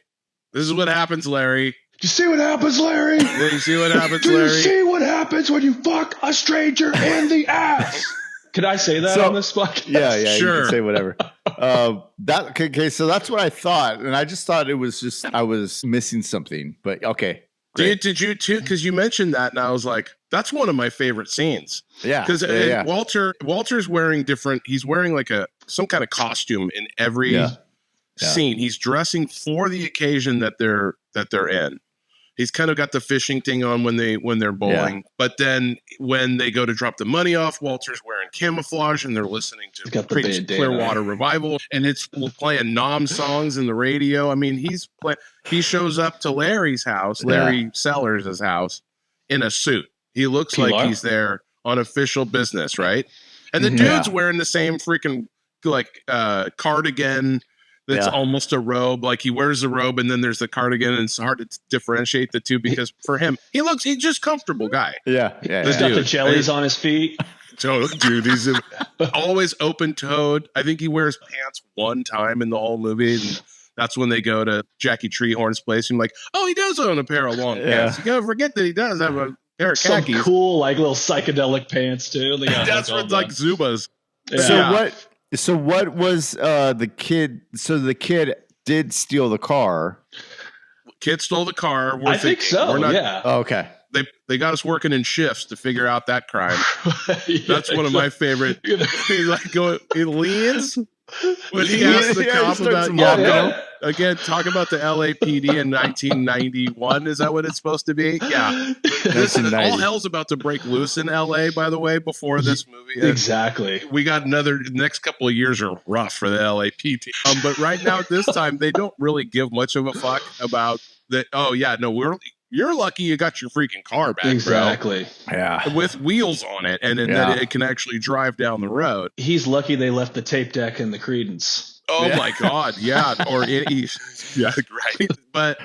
This is what happens, Larry. Do you see what happens, Larry? Do you see what happens, Larry? Do you see what happens when you fuck a stranger in the ass? Could I say that on this podcast? Yeah, sure. You can say whatever. So that's what I thought, and I just thought it was just I was missing something. But okay, great. Did you too? Because you mentioned that, and I was like, that's one of my favorite scenes. Yeah, because Walter's wearing different. He's wearing like some kind of costume in every scene. He's dressing for the occasion that they're in. He's kind of got the fishing thing on when they're bowling, but then when they go to drop the money off, Walter's wearing camouflage and they're listening to Clearwater Revival, and it's playing Nom songs in the radio. I mean, he shows up to Larry's house, Larry Sellers' house, in a suit. He looks like he's there on official business, right? And the dude's wearing the same freaking cardigan. That's almost a robe. Like he wears a robe and then there's the cardigan, and it's hard to differentiate the two because for him, he's just comfortable guy. Yeah. He's got the jellies on his feet. So, dude, he's always open toed. I think he wears pants one time in the whole movie. And that's when they go to Jackie Treehorn's place. And like, oh, he does own a pair of long pants. You gotta forget that he does have a pair of khakis. Some cool, little psychedelic pants too. That's what Zubas. Yeah. So what was the kid? So the kid did steal the car. kid stole the car. I think so. Yeah. Oh, okay. They got us working in shifts to figure out that crime. Yeah, That's one of my favorite. He's like going, he leans when he asks the cop about, again, talk about the LAPD in 1991. Is that what it's supposed to be? Yeah. All hell's about to break loose in LA, by the way, before this movie. Exactly. We got next couple of years are rough for the LAPD. But right now, at this time, they don't really give much of a fuck about that. Oh, yeah, no, you're lucky you got your freaking car back, exactly. Bro. Yeah. With wheels on it, and that it can actually drive down the road. He's lucky they left the tape deck in the Credence. Oh my God, yeah, or yeah, right. But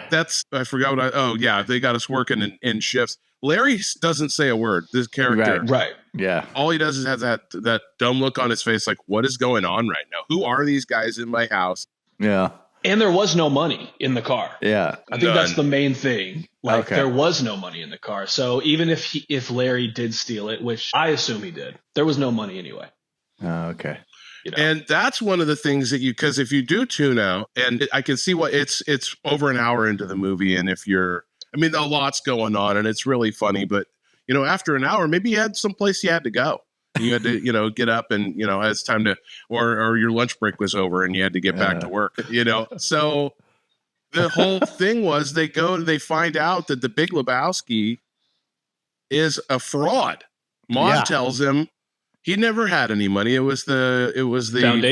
I forgot what they got us working in shifts. Larry doesn't say a word. This character, right? Yeah. All he does is have that dumb look on his face, like, what is going on right now? Who are these guys in my house? Yeah. And there was no money in the car. Yeah. I think that's the main thing. Like, there was no money in the car. So even if Larry did steal it, which I assume he did, there was no money anyway. Okay. You know? And that's one of the things that because if you do tune out, and I can see what it's over an hour into the movie, and a lot's going on, and it's really funny, but after an hour, maybe you had someplace you had to go. You had to, get up and, it's time to, or your lunch break was over and you had to get back to work, So the whole thing was they find out that the Big Lebowski is a fraud. Maude tells him he never had any money. It was the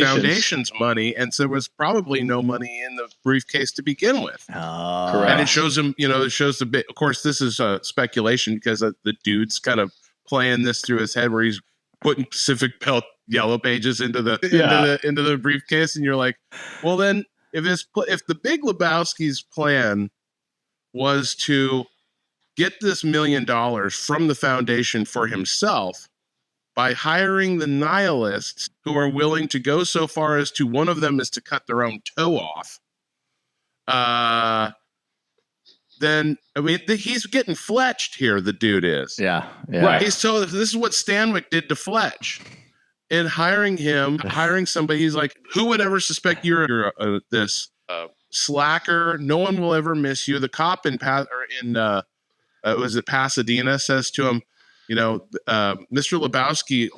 foundation's money. And so there was probably no money in the briefcase to begin with. Correct. And it shows him, it shows the bit. Of course, this is speculation because the dude's kind of playing this through his head where he's putting Pacific Belt yellow pages into the briefcase, and you're like, well, then if the Big Lebowski's plan was to get this $1 million from the foundation for himself by hiring the Nihilists, who are willing to go so far as to one of them is to cut their own toe off, then he's getting Fletched here. The dude is, right. He's told this is what Stanwyck did to Fletch, in hiring somebody. He's like, who would ever suspect you're this slacker? No one will ever miss you. The cop in Pasadena says to him, Mr. Lebowski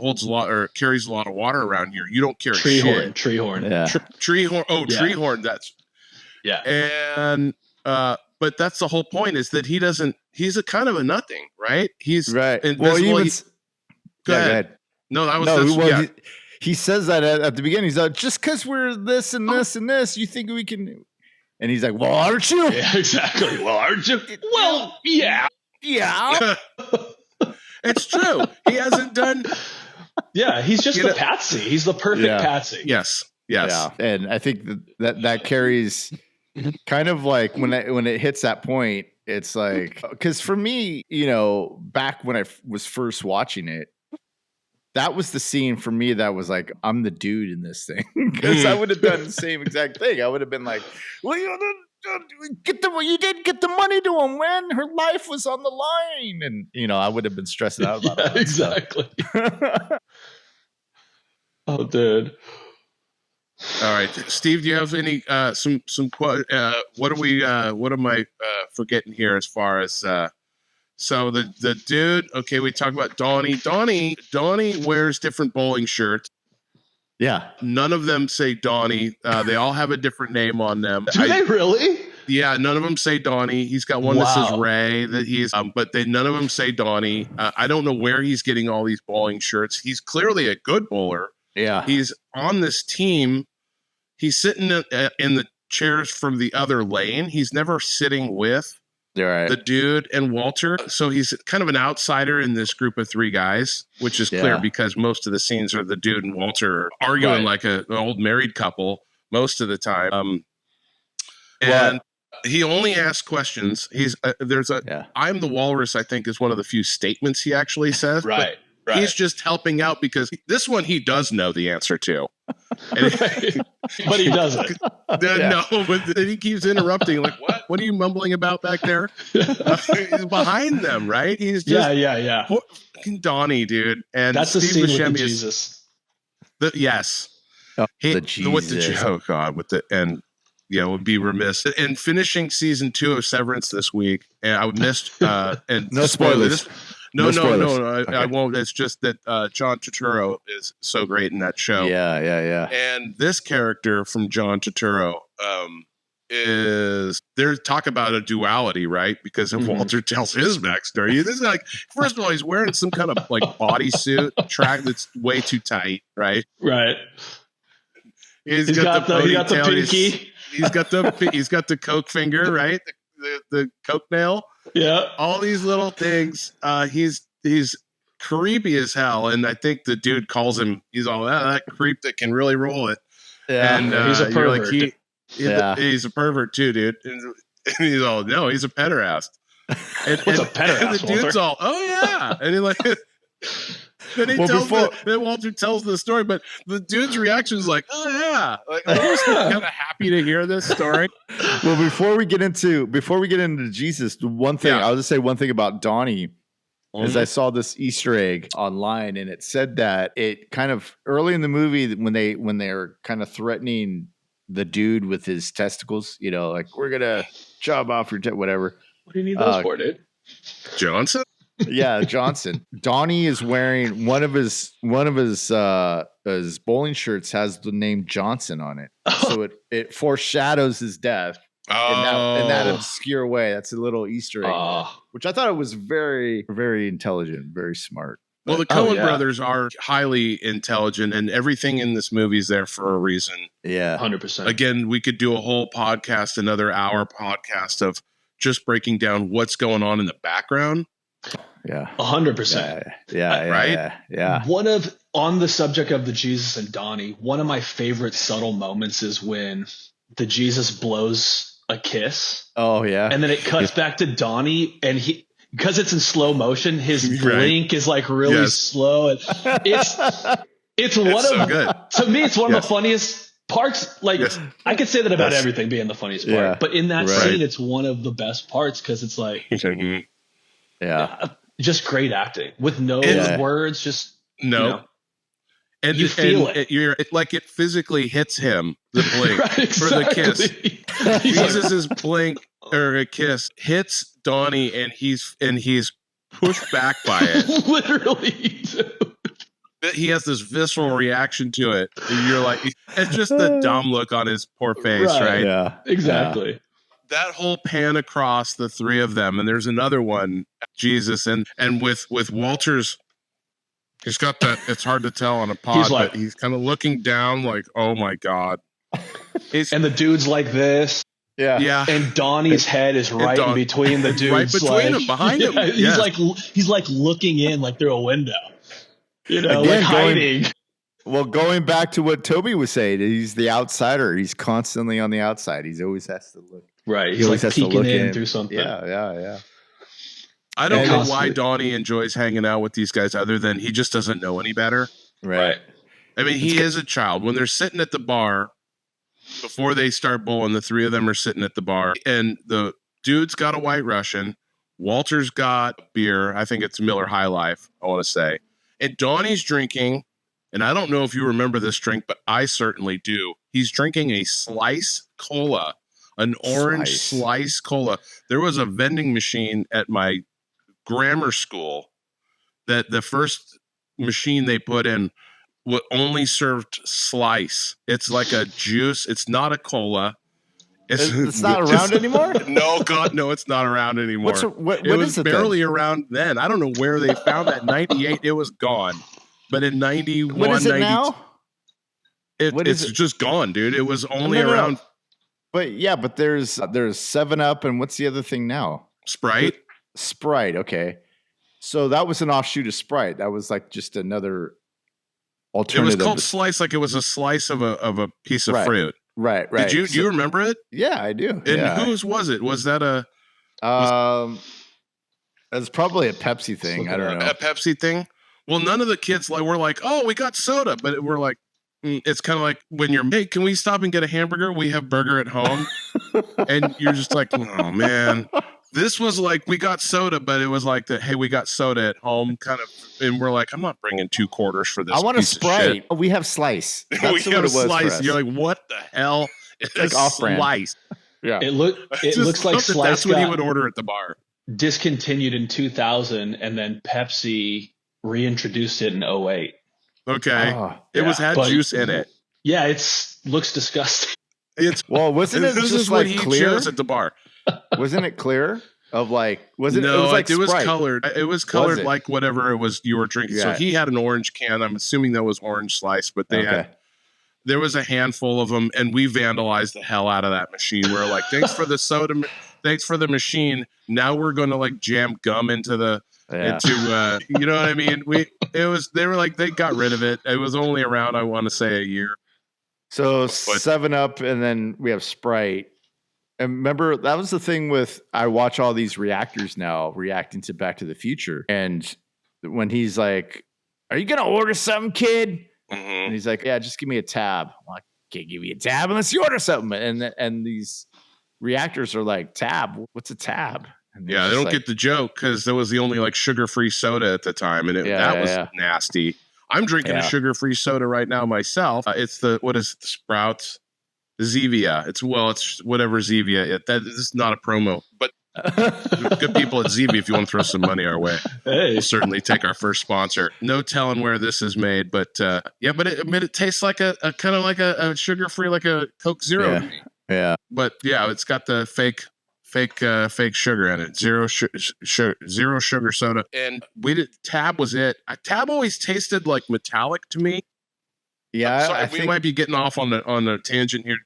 carries a lot of water around here. You don't carry shit. Treehorn. Yeah. Treehorn. Oh, yeah. Treehorn. That's and. But that's the whole point, is that he's a kind of a nothing, right? He's right. Invisible. Go ahead. No, he says that at the beginning. He's like, just because we're this and this and this, you think we can? And he's like, well, aren't you? Yeah, exactly. Well, aren't you? Well, yeah. Yeah. It's true. He hasn't done. Yeah, he's just the patsy. He's the perfect patsy. Yes. Yeah. And I think that carries. Kind of like when it hits that point, it's like, because for me, back when I was first watching it, that was the scene for me that was like, I'm the dude in this thing, because I would have done the same exact thing. I would have been like, well, you didn't get the money to him when her life was on the line, and I would have been stressing out about it. Exactly. Oh, dude. All right, Steve, do you have any what am I forgetting here as far as so the dude? Okay, we talked about Donnie. Donnie wears different bowling shirts. Yeah, none of them say Donnie. They all have a different name on them. Do they really? Yeah, none of them say Donnie. He's got one that says Ray. That he's, but none of them say Donnie. I don't know where he's getting all these bowling shirts. He's clearly a good bowler. Yeah, he's on this team. He's sitting in the chairs from the other lane. He's never sitting with the dude and Walter. So he's kind of an outsider in this group of three guys, which is clear because most of the scenes are the dude and Walter arguing like an old married couple most of the time. And he only asks questions. He's I'm the walrus, I think, is one of the few statements he actually says. Right. He's just helping out because this one he does know the answer to. But he doesn't. No, but then he keeps interrupting. Like, what are you mumbling about back there? He's behind them, right? He's just fucking Donnie, dude. And that's the Steve scene Buscemi with the Jesus. Yes. The Jesus. Oh God, with the and would be remiss. And finishing season 2 of Severance this week, and I missed and No spoilers. No, Okay. I won't. It's just that John Turturro is so great in that show. Yeah. And this character from John Turturro is there. Talk about a duality, right? Because if Walter tells his backstory, this is like, first of all, he's wearing some kind of like bodysuit track that's way too tight, right? Right. He's got the pinky. He's got the coke finger, right? The coke nail. Yeah. All these little things. He's creepy as hell, and I think the dude calls him. He's all that creep that can really roll it. Yeah, and he's a pervert. He's a pervert too, dude. And he's all, no, he's a pederast. And, What's a pederast? And the dude's all, oh yeah, and he like. Then then Walter tells the story, but the dude's reaction is like, "Oh yeah, like I'm just kind of happy to hear this story." Well, before we get into Jesus, one thing I'll just say one thing about Donnie is I saw this Easter egg online, and it said that it kind of early in the movie when they're kind of threatening the dude with his testicles, like we're gonna chop off your whatever. What do you need those for, dude? Johnson. Yeah, Johnson. Donnie is wearing one of his bowling shirts has the name Johnson on it, so it foreshadows his death in that obscure way. That's a little Easter egg, which I thought it was very, very intelligent, very smart. Well, the Coen brothers are highly intelligent, and everything in this movie is there for a reason. Yeah, 100%. Again, we could do a whole podcast, another hour podcast of just breaking down what's going on in the background. Yeah, 100%. Yeah, right. Yeah. On the subject of the Jesus and Donnie, one of my favorite subtle moments is when the Jesus blows a kiss. Oh yeah, and then it cuts back to Donnie, and because it's in slow motion, his blink is like really slow, and it's good. To me, it's one of the funniest parts. Like I could say that about everything being the funniest part, but in that scene, it's one of the best parts because it's like. Just great acting with no words. Just and you feel it. It physically hits him. The blink for the kiss. Jesus' blink or a kiss hits Donnie, and he's pushed back by it. Literally, dude. He has this visceral reaction to it. And you're like, it's just the dumb look on his poor face, right? Yeah, exactly. Yeah. That whole pan across the three of them, and there's another one, Jesus, and with Walter's, he's got that. It's hard to tell on a pod, but he's kind of looking down, like, oh my god. And the dude's like this, yeah. And Donnie's head is right in between the dudes, right between them, behind him. He's like looking in, like through a window, like hiding. Going back to what Toby was saying, he's the outsider. He's constantly on the outside. He always has to look. Right. He's like peeking in through something. Yeah. I don't know why Donnie enjoys hanging out with these guys other than he just doesn't know any better. Right. I mean, he is a child. When they're sitting at the bar, before they start bowling, the three of them are sitting at the bar. And the dude's got a White Russian. Walter's got beer. I think it's Miller High Life, I want to say. And Donnie's drinking, and I don't know if you remember this drink, but I certainly do. He's drinking a Slice Cola. An orange slice cola. There was a vending machine at my grammar school that the first machine they put in only served Slice. It's like a juice. It's not a cola. It's not around anymore? No, God, no, it's not around anymore. What it was barely around then. I don't know where they found that. 98, it was gone. But in 91, what is it now? It's just gone, dude. It was only around... But there's 7-Up, and what's the other thing now? Sprite. Okay, so that was an offshoot of Sprite. That was like just another alternative. It was called Slice, like it was a slice of a piece of fruit. Right. Do you remember it? Yeah, I do. And whose was it? Was that a? That's probably a Pepsi thing. I don't know. A Pepsi thing. Well, none of the kids were like, oh, we got soda, but we're like. It's kind of like when you're, hey, can we stop and get a hamburger? We have burger at home. And you're just like, oh, man. This was like, we got soda, but it was like, hey, we got soda at home kind of. And we're like, I'm not bringing 2 quarters for this. I want a Sprite. Oh, we have Slice. That's we got a Slice. You're like, what the hell It's like off-brand. sliced. Yeah. It Just looks like love that Slice that's what he got would order at the bar. discontinued in 2000, and then Pepsi reintroduced it in 08. Okay. Oh, It was yeah. had But- juice in it. Yeah, looks disgusting. It's well, wasn't it this just is what like he clear? chose at the bar. Wasn't it clear? Of like, was it? No, it was like it was Sprite. colored. It was colored it? like whatever it was you were drinking. So Yeah. he had an orange can. I'm assuming that was orange slice, but they Okay. had. There was a handful of them, and we vandalized the hell out of that machine. We're like, thanks for the soda, thanks for the machine. Now we're going to like jam gum into the you know what I mean? They were like, they got rid of it. It was only around, I want to say, a year. So 7-Up, and then we have Sprite. And remember, that was the thing with, I watch all these reactors now reacting to Back to the Future. And when he's like, are you going to order something, kid? And he's like, yeah, just give me a tab. I'm like, can't give you a tab unless you order something. And these reactors are like, tab? What's a tab? And Yeah, they don't get the joke because there was the only like sugar-free soda at the time, and that was nasty. I'm drinking a sugar-free soda right now myself. It's the Sprouts, the Zevia. It's whatever Zevia. That is not a promo, but good people at Zevia. If you want to throw some money our way, we'll certainly take our first sponsor. No telling where this is made, but it tastes like a kind of like a sugar-free, like a Coke Zero to me. Yeah, but yeah, it's got the fake sugar in it. Zero sugar soda. And Tab was it. Tab always tasted like metallic to me. Yeah, sorry, we might be getting off on a tangent here.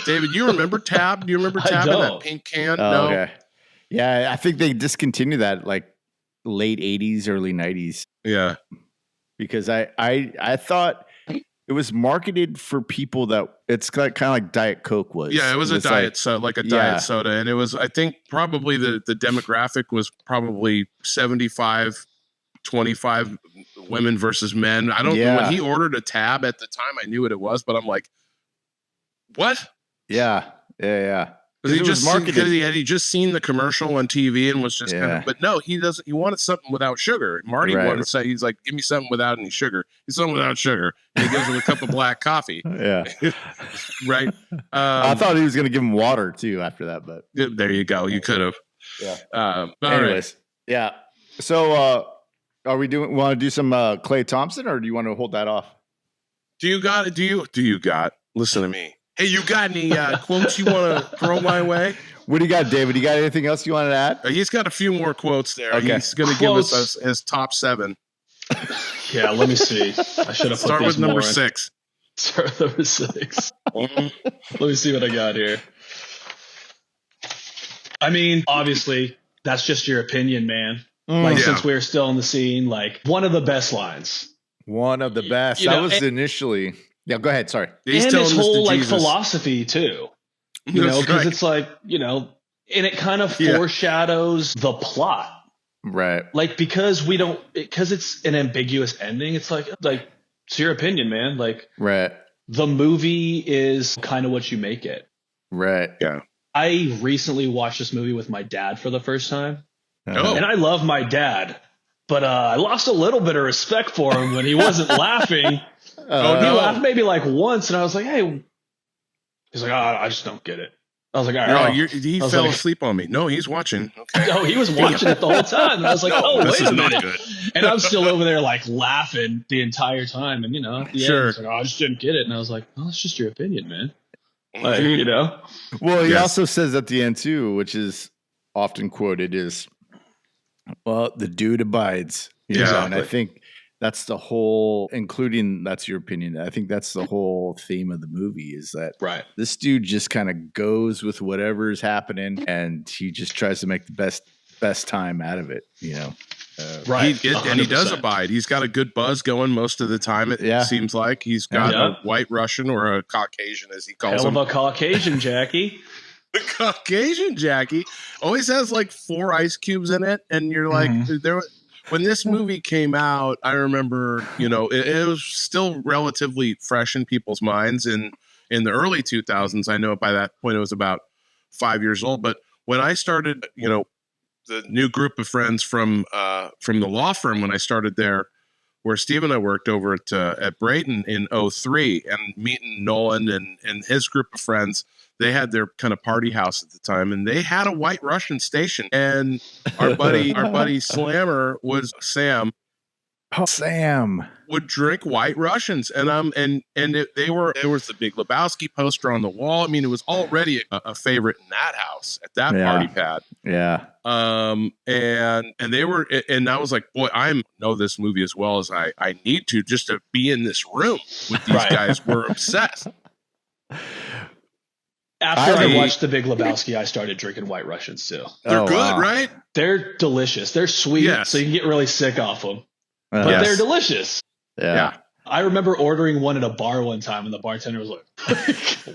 David, you remember Tab? Do you remember Tab in that pink can? No. Okay. Yeah, I think they discontinued that like late 80s, early 90s. Yeah. Because I thought it was marketed for people that it's kind of like Diet Coke was. Yeah, it was a diet soda, like a diet soda. And it was, I think probably the demographic was probably 75, 25 women versus men. I don't know. When he ordered a Tab at the time, I knew what it was, but I'm like, what? Yeah. Because he just seen the commercial on TV and was just kind of, but no, he doesn't. He wanted something without sugar. Marty wanted to say, he's like, give me something without any sugar. He's something without sugar. And he gives him a cup of black coffee. Yeah. Right. I thought he was going to give him water too after that, but there you go. You could have. Yeah. Anyways. Yeah. So, are we want to do some Klay Thompson, or do you want to hold that off? Do you got? Listen to me. Hey, you got any quotes you want to throw my way? What do you got, David? You got anything else you wanted to add? He's got a few more quotes there. Okay. He's going to give us his top 7. Yeah, let me see. I should have start with number 6. Start with number 6. Let me see what I got here. I mean, obviously, that's just your opinion, man. Since we're still in the scene, like one of the best lines. One of the best. That was initially. Yeah, go ahead. Sorry. He's and his whole like philosophy too, because it's like, and it kind of foreshadows the plot. Right. Like, because it's an ambiguous ending. It's like, it's your opinion, man. Like, right. The movie is kind of what you make it. Right. Yeah. I recently watched this movie with my dad for the first time. Oh. And I love my dad, but I lost a little bit of respect for him when he wasn't laughing. He laughed maybe like once, and I was like, hey. He's like, I just don't get it. I was like, all right. No, he fell asleep on me. No, he's watching. Okay. No, he was watching it the whole time. And I was like, this wait is a minute. not good. And I'm still over there like laughing the entire time. And, at the end, he's like, I just didn't get it. And I was like, it's just your opinion, man. Like, Well, he also says at the end too, which is often quoted, is, well, the dude abides. Yeah. And I think that's the whole, including that's your opinion. I think that's the whole theme of the movie, is that this dude just kind of goes with whatever's happening, and he just tries to make the best time out of it. Right. And he does abide. He's got a good buzz going most of the time. It seems like he's got a white Russian, or a Caucasian, as he calls him. Hell of a Caucasian, Jackie. The Caucasian Jackie always has like 4 ice cubes in it, and you're like, when this movie came out, I remember, it was still relatively fresh in people's minds in the early 2000s. I know by that point it was about 5 years old. But when I started, the new group of friends from the law firm, when I started there, where Steve and I worked over at Brayton in '03, and meeting Nolan and his group of friends. They had their kind of party house at the time, and they had a White Russian station. And our buddy Slammer was Sam. Oh, Sam would drink White Russians, and there was the Big Lebowski poster on the wall. I mean, it was already a favorite in that house at that party pad. Yeah. And they were, and I was like, boy, I know this movie as well as I need to, just to be in this room with these guys. We're obsessed. After I watched The Big Lebowski, I started drinking White Russians too. They're good, right? They're delicious. They're sweet, so you can get really sick off them. But they're delicious. Yeah. I remember ordering one at a bar one time, and the bartender was like,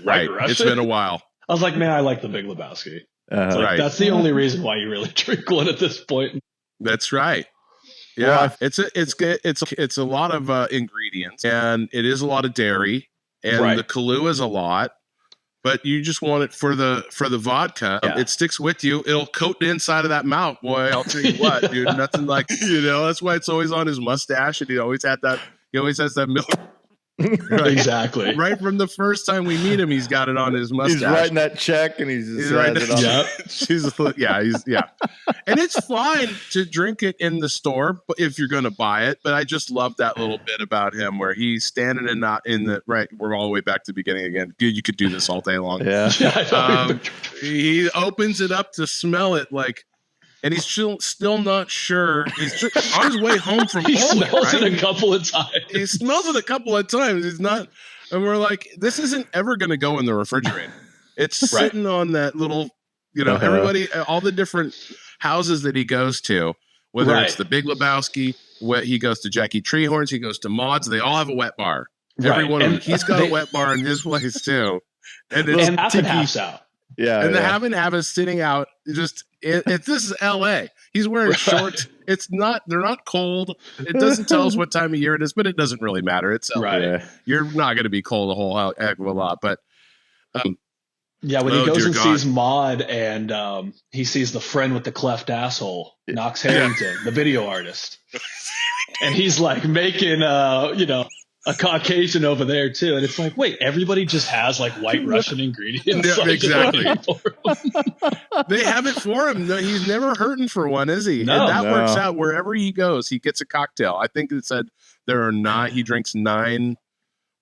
White Russian? It's been a while. I was like, man, I like The Big Lebowski. That's the only reason why you really drink one at this point. That's right. Yeah, it's a lot of ingredients, and it is a lot of dairy, and the Kahlua is a lot. But you just want it for the vodka. Yeah. It sticks with you. It'll coat the inside of that mouth, boy. I'll tell you what, dude. Nothing like, that's why it's always on his mustache, and he always has that milk. Right. Exactly. Right from the first time we meet him, he's got it on his mustache. He's writing that check, and he's writing it on. And it's fine to drink it in the store, but if you're going to buy it. But I just love that little bit about him where he's standing and not in the right. We're all the way back to the beginning again. Dude, you could do this all day long. Yeah. He opens it up to smell it and he's still not sure. He's on his way home from He smells it a couple of times. He smells it a couple of times. He's not, and we're like, this isn't ever going to go in the refrigerator. It's sitting on that little, everybody, all the different houses that he goes to, whether it's the Big Lebowski, he goes to Jackie Treehorns, he goes to Maud's, they all have a wet bar. Every one of them. He's got a wet bar in his place too. And it's half and half's out. Yeah. And the half and half is sitting out just this is LA. He's wearing shorts. They're not cold. It doesn't tell us what time of year it is, but it doesn't really matter. It's LA. Right. You're not going to be cold a whole heck of a lot, but when he goes and sees Maud and he sees the friend with the cleft asshole, Knox Harrington, the video artist. And he's like making a Caucasian over there too, and it's like, wait, everybody just has like White Russian ingredients. Yeah, exactly. They have it for him. No, he's never hurting for one, is he? No, and that works out wherever he goes. He gets a cocktail. I think it said he drinks 9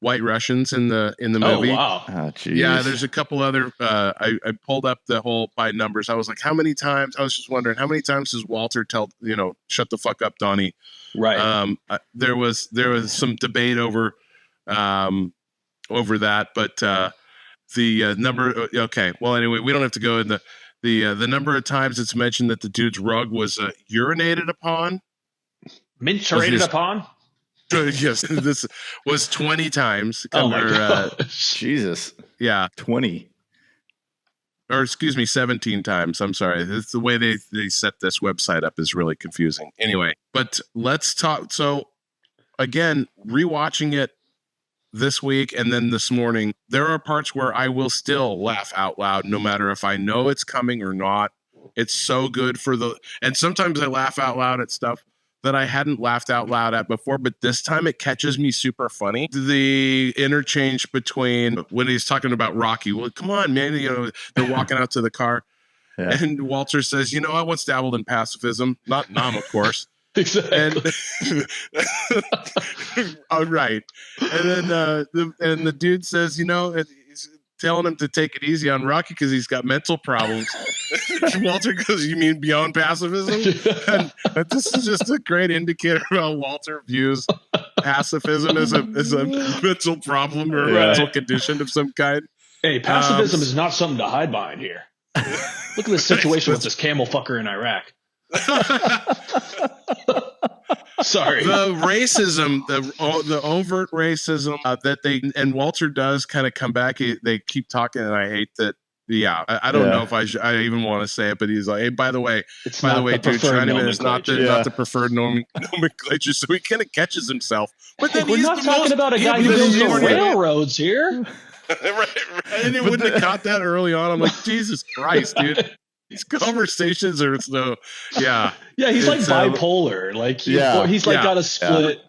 White Russians in the movie. Oh wow! Oh, yeah, there's a couple other. I pulled up the whole by numbers. I was like, how many times? I was just wondering how many times does Walter tell shut the fuck up, Donnie? Right. There was some debate over that, but the number. Okay. Well, anyway, we don't have to go in the number of times it's mentioned that the dude's rug was urinated upon. Minturated upon. Yes, this was 20 times. Oh my gosh. Jesus. Yeah. 20. Or excuse me, 17 times. I'm sorry. It's the way they set this website up is really confusing. Anyway, but let's talk. So again, rewatching it this week and then this morning, there are parts where I will still laugh out loud, no matter if I know it's coming or not. It's so good and sometimes I laugh out loud at stuff that I hadn't laughed out loud at before, but this time it catches me super funny. The interchange between when he's talking about Rocky, well, come on, man, they're walking out to the car, and Walter says, I once dabbled in pacifism, not Nam, of course. Exactly. All right, and then the dude says, he's telling him to take it easy on Rocky because he's got mental problems. Walter goes, you mean beyond pacifism? And this is just a great indicator of how Walter views pacifism as a mental problem or a mental condition of some kind. Hey, pacifism is not something to hide behind here. Look at this situation with this camel fucker in Iraq. Sorry. The racism, the overt racism and Walter does kind of come back. They keep talking, and I hate that. Yeah, I don't know if I even want to say it, but he's like, hey, by the way, dude, Chinaman is not the preferred nomenclature, so he kind of catches himself. But then we're not talking about a guy who builds the railroads here. Right. And it wouldn't have caught that early on. I'm like, Jesus Christ, dude. These conversations are so, yeah. Yeah, he's like It's, bipolar. Like he's like got a split,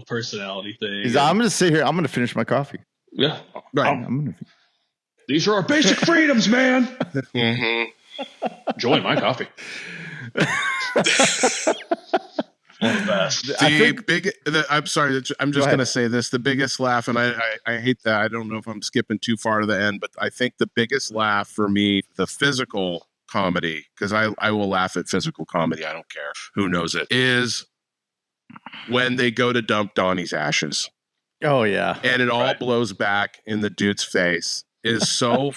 personality thing. I'm going to sit here. I'm going to finish my coffee. Yeah. Right. These are our basic freedoms, man. Enjoy my coffee. I'm sorry. I'm just going to say this. The biggest laugh, and I hate that. I don't know if I'm skipping too far to the end, but I think the biggest laugh for me, the physical comedy, because I will laugh at physical comedy. I don't care who knows it, is when they go to dump Donnie's ashes. Oh, yeah. And it all blows back in the dude's face. It is so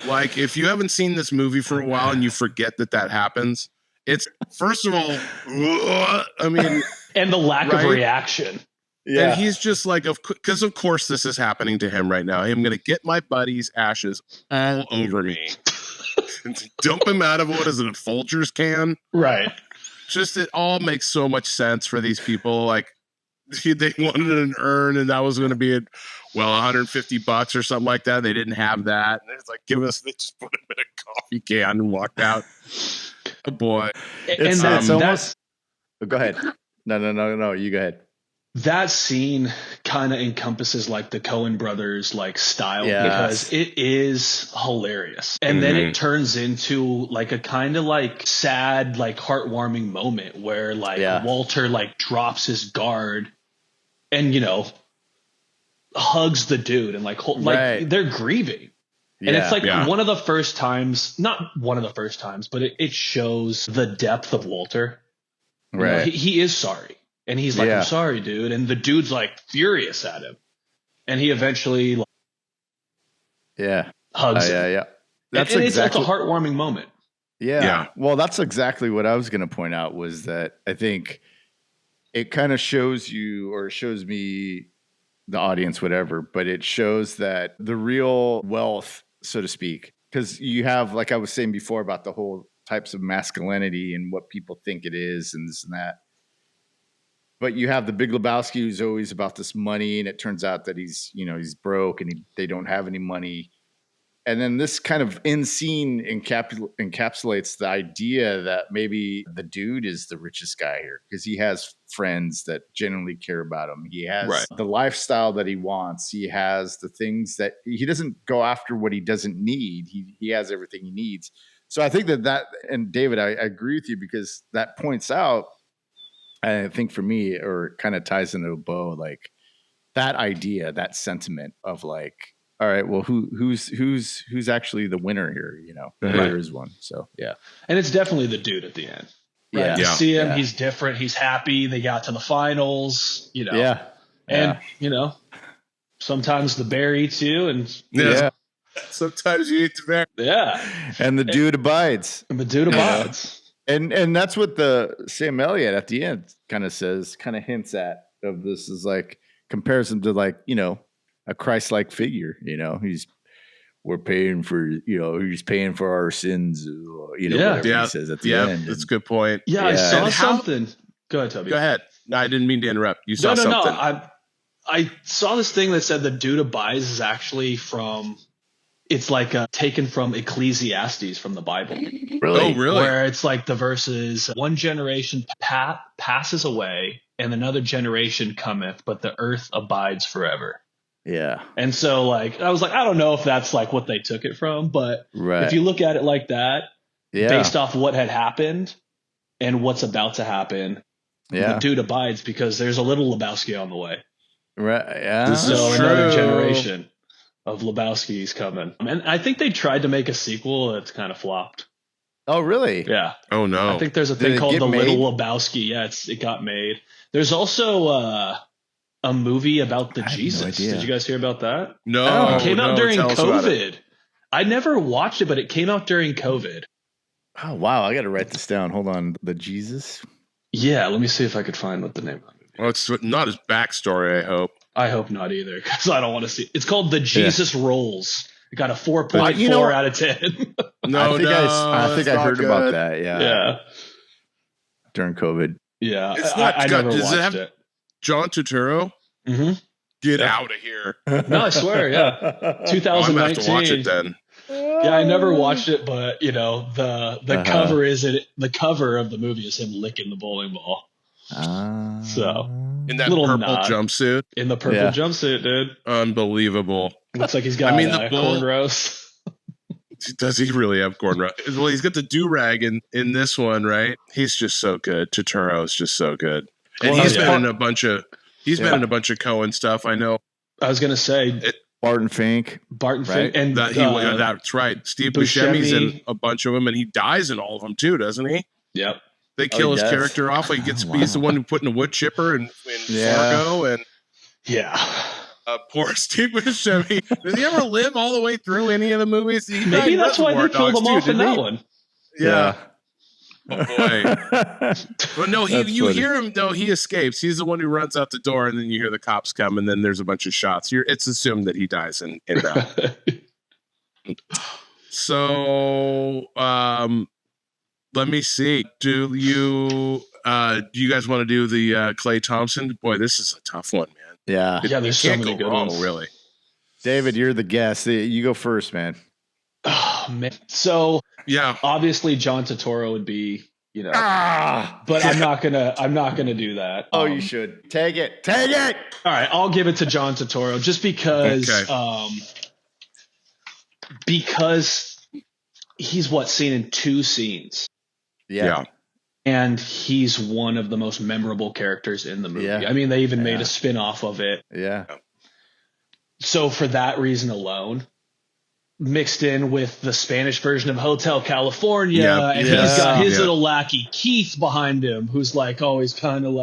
like, if you haven't seen this movie for a while and you forget that happens, it's, first of all, I mean, and the lack of reaction. Yeah. And he's just like, because of course this is happening to him right now. I'm going to get my buddy's ashes all over me. Dump him out of, what is it, a Folgers can? Right. Just, it all makes so much sense for these people. Like, they wanted an urn, and that was going to be $150 or something like that. They didn't have that. And it's like, they just put him in a coffee can and walked out. Oh boy. It's almost, go ahead. No. You go ahead. That scene kind of encompasses like the Coen Brothers like style because it is hilarious. And then it turns into like a kind of like sad, like heartwarming moment where like Walter like drops his guard and, hugs the dude and like they're grieving. And it's like one of the first times, not one of the first times, but it shows the depth of Walter. Right. He is sorry. And he's like, I'm sorry, dude. And the dude's like furious at him. And he eventually hugs him. Yeah. That's it's a heartwarming moment. Yeah. Well, that's exactly what I was going to point out, was that I think it kind of shows you, or shows me, the audience, whatever, but it shows that the real wealth, so to speak, because you have, like I was saying before, about the whole types of masculinity and what people think it is and this and that. But you have the Big Lebowski, who's always about this money, and it turns out that he's broke and they don't have any money. And then this kind of end scene encapsulates the idea that maybe the dude is the richest guy here because he has friends that genuinely care about him. He has the lifestyle that he wants. He has the things that he doesn't go after what he doesn't need. He has everything he needs. So I think that, and David, I agree with you, because that points out, I think for me, or kind of ties into a bow, like that idea, that sentiment of like, all right, well, who's actually the winner here? There is one. So and it's definitely the dude at the end. Right? Yeah, you see him. He's different. He's happy. They got to the finals. And sometimes the bear eats you, and sometimes you eat the bear. Yeah, and the dude abides. And the dude abides. And that's what the Sam Elliott at the end kind of hints at, of this, is like, compares him to like, a Christ-like figure. We're paying for, he's paying for our sins, whatever he says at the end. That's a good point. Yeah, I saw something. Go ahead, Toby. Go ahead. No, I didn't mean to interrupt. You saw something. No. I saw this thing that said the dude abides is actually from, it's like taken from Ecclesiastes from the Bible. Really? Oh, really? Where it's like the verses, one generation passes away and another generation cometh, but the earth abides forever. Yeah. And so like, I was like, I don't know if that's like what they took it from, but if you look at it like that, based off what had happened and what's about to happen, the dude abides because there's a little Lebowski on the way. Right. Yeah. So another generation of Lebowski's coming. And I think they tried to make a sequel that's kind of flopped. Oh, really? Yeah. Oh, no. I think there's a thing called The Little Lebowski. Yeah, it got made. There's also a movie about the Jesus. Did you guys hear about that? No. It came out during COVID. I never watched it, but it came out during COVID. Oh, wow. I got to write this down. Hold on. The Jesus? Yeah, let me see if I could find what the name of it. Well, it's not his backstory, I hope. I hope not either, because I don't want to see. It's called The Jesus Rolls. It got a 4.4 out of 10. I think I heard about that. Yeah. During COVID. Yeah. It's not. I never watched does it have it. John Turturro? Mm-hmm. Get out of here. No, I swear. Yeah. 2019. I'm gonna have to watch it then. Yeah, I never watched it, but you know the cover of the movie is him licking the bowling ball. So In that little purple nod. jumpsuit. In the purple jumpsuit, dude. Unbelievable. Looks like he's got cornrows. Does he really have cornrows? Well, he's got the do-rag in this one, right? He's just so good. Turturro is just so good. And he's been in a bunch of Coen stuff. I know. I was gonna say Barton Fink. Fink, and that's right. Steve Buscemi's in a bunch of them, and he dies in all of them too, doesn't he? Yep. They kill his character off. Like he's the one who put in a wood chipper in Fargo, and poor Steve Buscemi. Did he ever live all the way through any of the movies? Maybe that's why they killed him off in that one. Yeah. Oh boy. But no, you hear him though. He escapes. He's the one who runs out the door, and then you hear the cops come, and then there's a bunch of shots. It's assumed that he dies in that. So, let me see. Do you guys want to do the Clay Thompson? Boy, this is a tough one, man. Yeah. There's so many good ones. Really. David, you're the guest. You go first, man. Oh man. So obviously John Turturro would be, but I'm not gonna do that. Oh, you should. Take it. All right, I'll give it to John Turturro just because he's seen in 2 scenes. Yeah. And he's one of the most memorable characters in the movie. Yeah. I mean, they even made a spin-off of it. Yeah. So for that reason alone, mixed in with the Spanish version of Hotel California, and he's got his little lackey Keith behind him, who's always kind of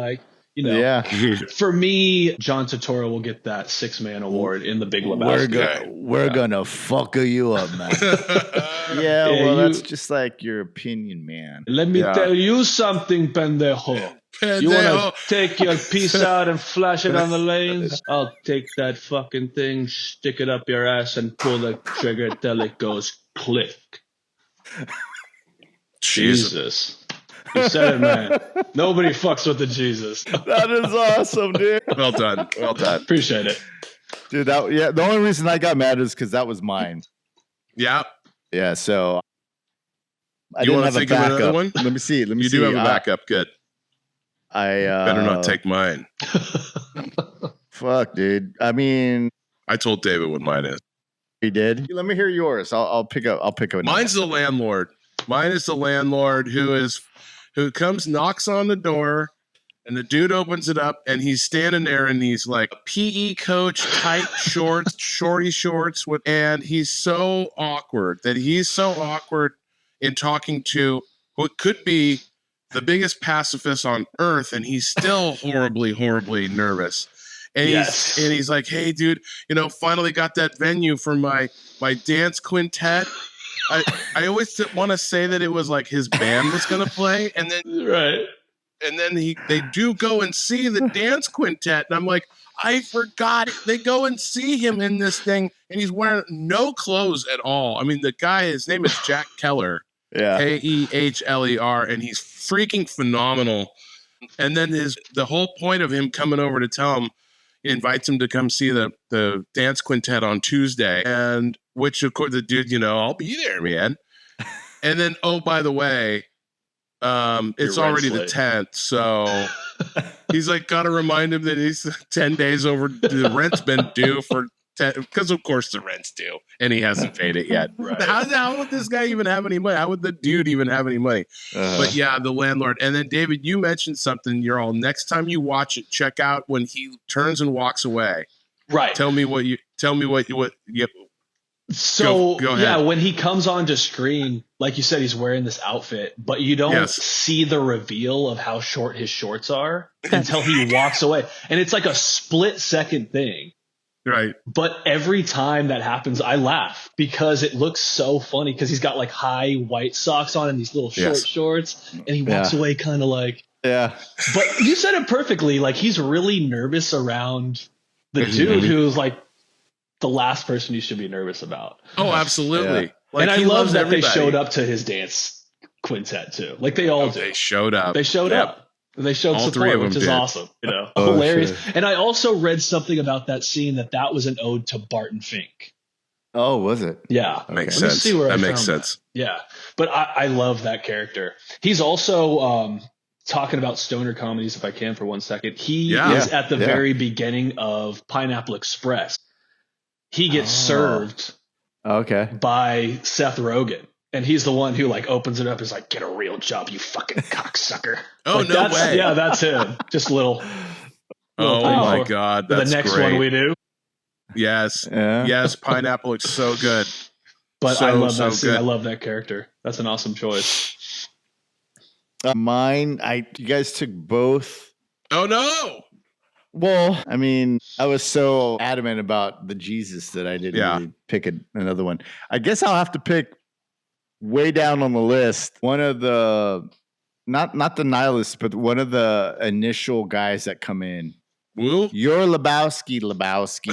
For me, John Turturro will get that 6-man award in The Big Lebowski. We're gonna fuck you up, man. That's just like your opinion, man. Let me tell you something, pendejo. You want to take your piece out and flash it on the lanes? I'll take that fucking thing, stick it up your ass, and pull the trigger till it goes click. Jesus. You said it, man. Nobody fucks with the Jesus. That is awesome, dude. Well done. Appreciate it. Dude, the only reason I got mad is because that was mine. Yeah. Yeah, so I didn't have a backup. One? Let me see. You do have a backup. Good. I better not take mine. Fuck, dude. I mean, I told David what mine is. He did? Let me hear yours. I'll pick up. Mine's the landlord. Mine is the landlord who comes, knocks on the door, and the dude opens it up, and he's standing there in these PE coach tight shorts, shorty shorts, and he's so awkward in talking to what could be the biggest pacifist on earth, and he's still horribly, horribly nervous. And he's like, "Hey, dude, finally got that venue for my dance quintet." I always want to say that it was his band was going to play, and then they do go and see the dance quintet, and I'm like, I forgot they go and see him in this thing, and he's wearing no clothes at all. I mean, the guy, his name is Jack Keller, Kehler, and he's freaking phenomenal. And then the whole point of him coming over to tell him, he invites him to come see the dance quintet on Tuesday, and which of course the dude, I'll be there, man. And then, oh, by the way, it's already the 10th, so he's got to remind him that he's 10 days over. The rent's been due for 10, because of course the rent's due, and he hasn't paid it yet. Right. How would this guy even have any money? How would the dude even have any money? But yeah, the landlord. And then David, you mentioned something. You're all, next time you watch it, check out when he turns and walks away. Right. Tell me what. So go ahead. Yeah, when he comes onto screen, like you said, he's wearing this outfit, but you don't see the reveal of how short his shorts are until he walks away, and it's like a split-second thing. Right. But every time that happens, I laugh because it looks so funny because he's got high white socks on and these little short shorts, and he walks away kind of Yeah. But you said it perfectly. He's really nervous around the dude who's the last person you should be nervous about. Oh, absolutely. Yeah. And I love that they showed up to his dance quintet too. They all do. They showed up. They showed up. They showed all support, which is awesome. Hilarious. Shit. And I also read something about that scene that was an ode to Barton Fink. Oh, was it? Yeah. Makes Let me sense. see where That I makes found sense. that. Yeah. But I love that character. He's also talking about stoner comedies, if I can, for 1 second. He Yeah. is at the Yeah. very beginning of Pineapple Express. He gets served Okay. by Seth Rogen. And he's the one who like opens it up. Is like, get a real job, you fucking cocksucker. Oh, like, no way. Yeah, that's him. Just a little Oh thing my for God. the That's next great. one we do. Yes. Yeah. Yes. Pineapple is so good. But So, I love so that scene. good. I love that character. That's an awesome choice. Mine, you guys took both. Oh no. Well, I mean, I was so adamant about the Jesus that I didn't Yeah. really pick another one. I guess I'll have to pick way down on the list. One of the not the Nihilists, but one of the initial guys that come in. Woo. Your Lebowski.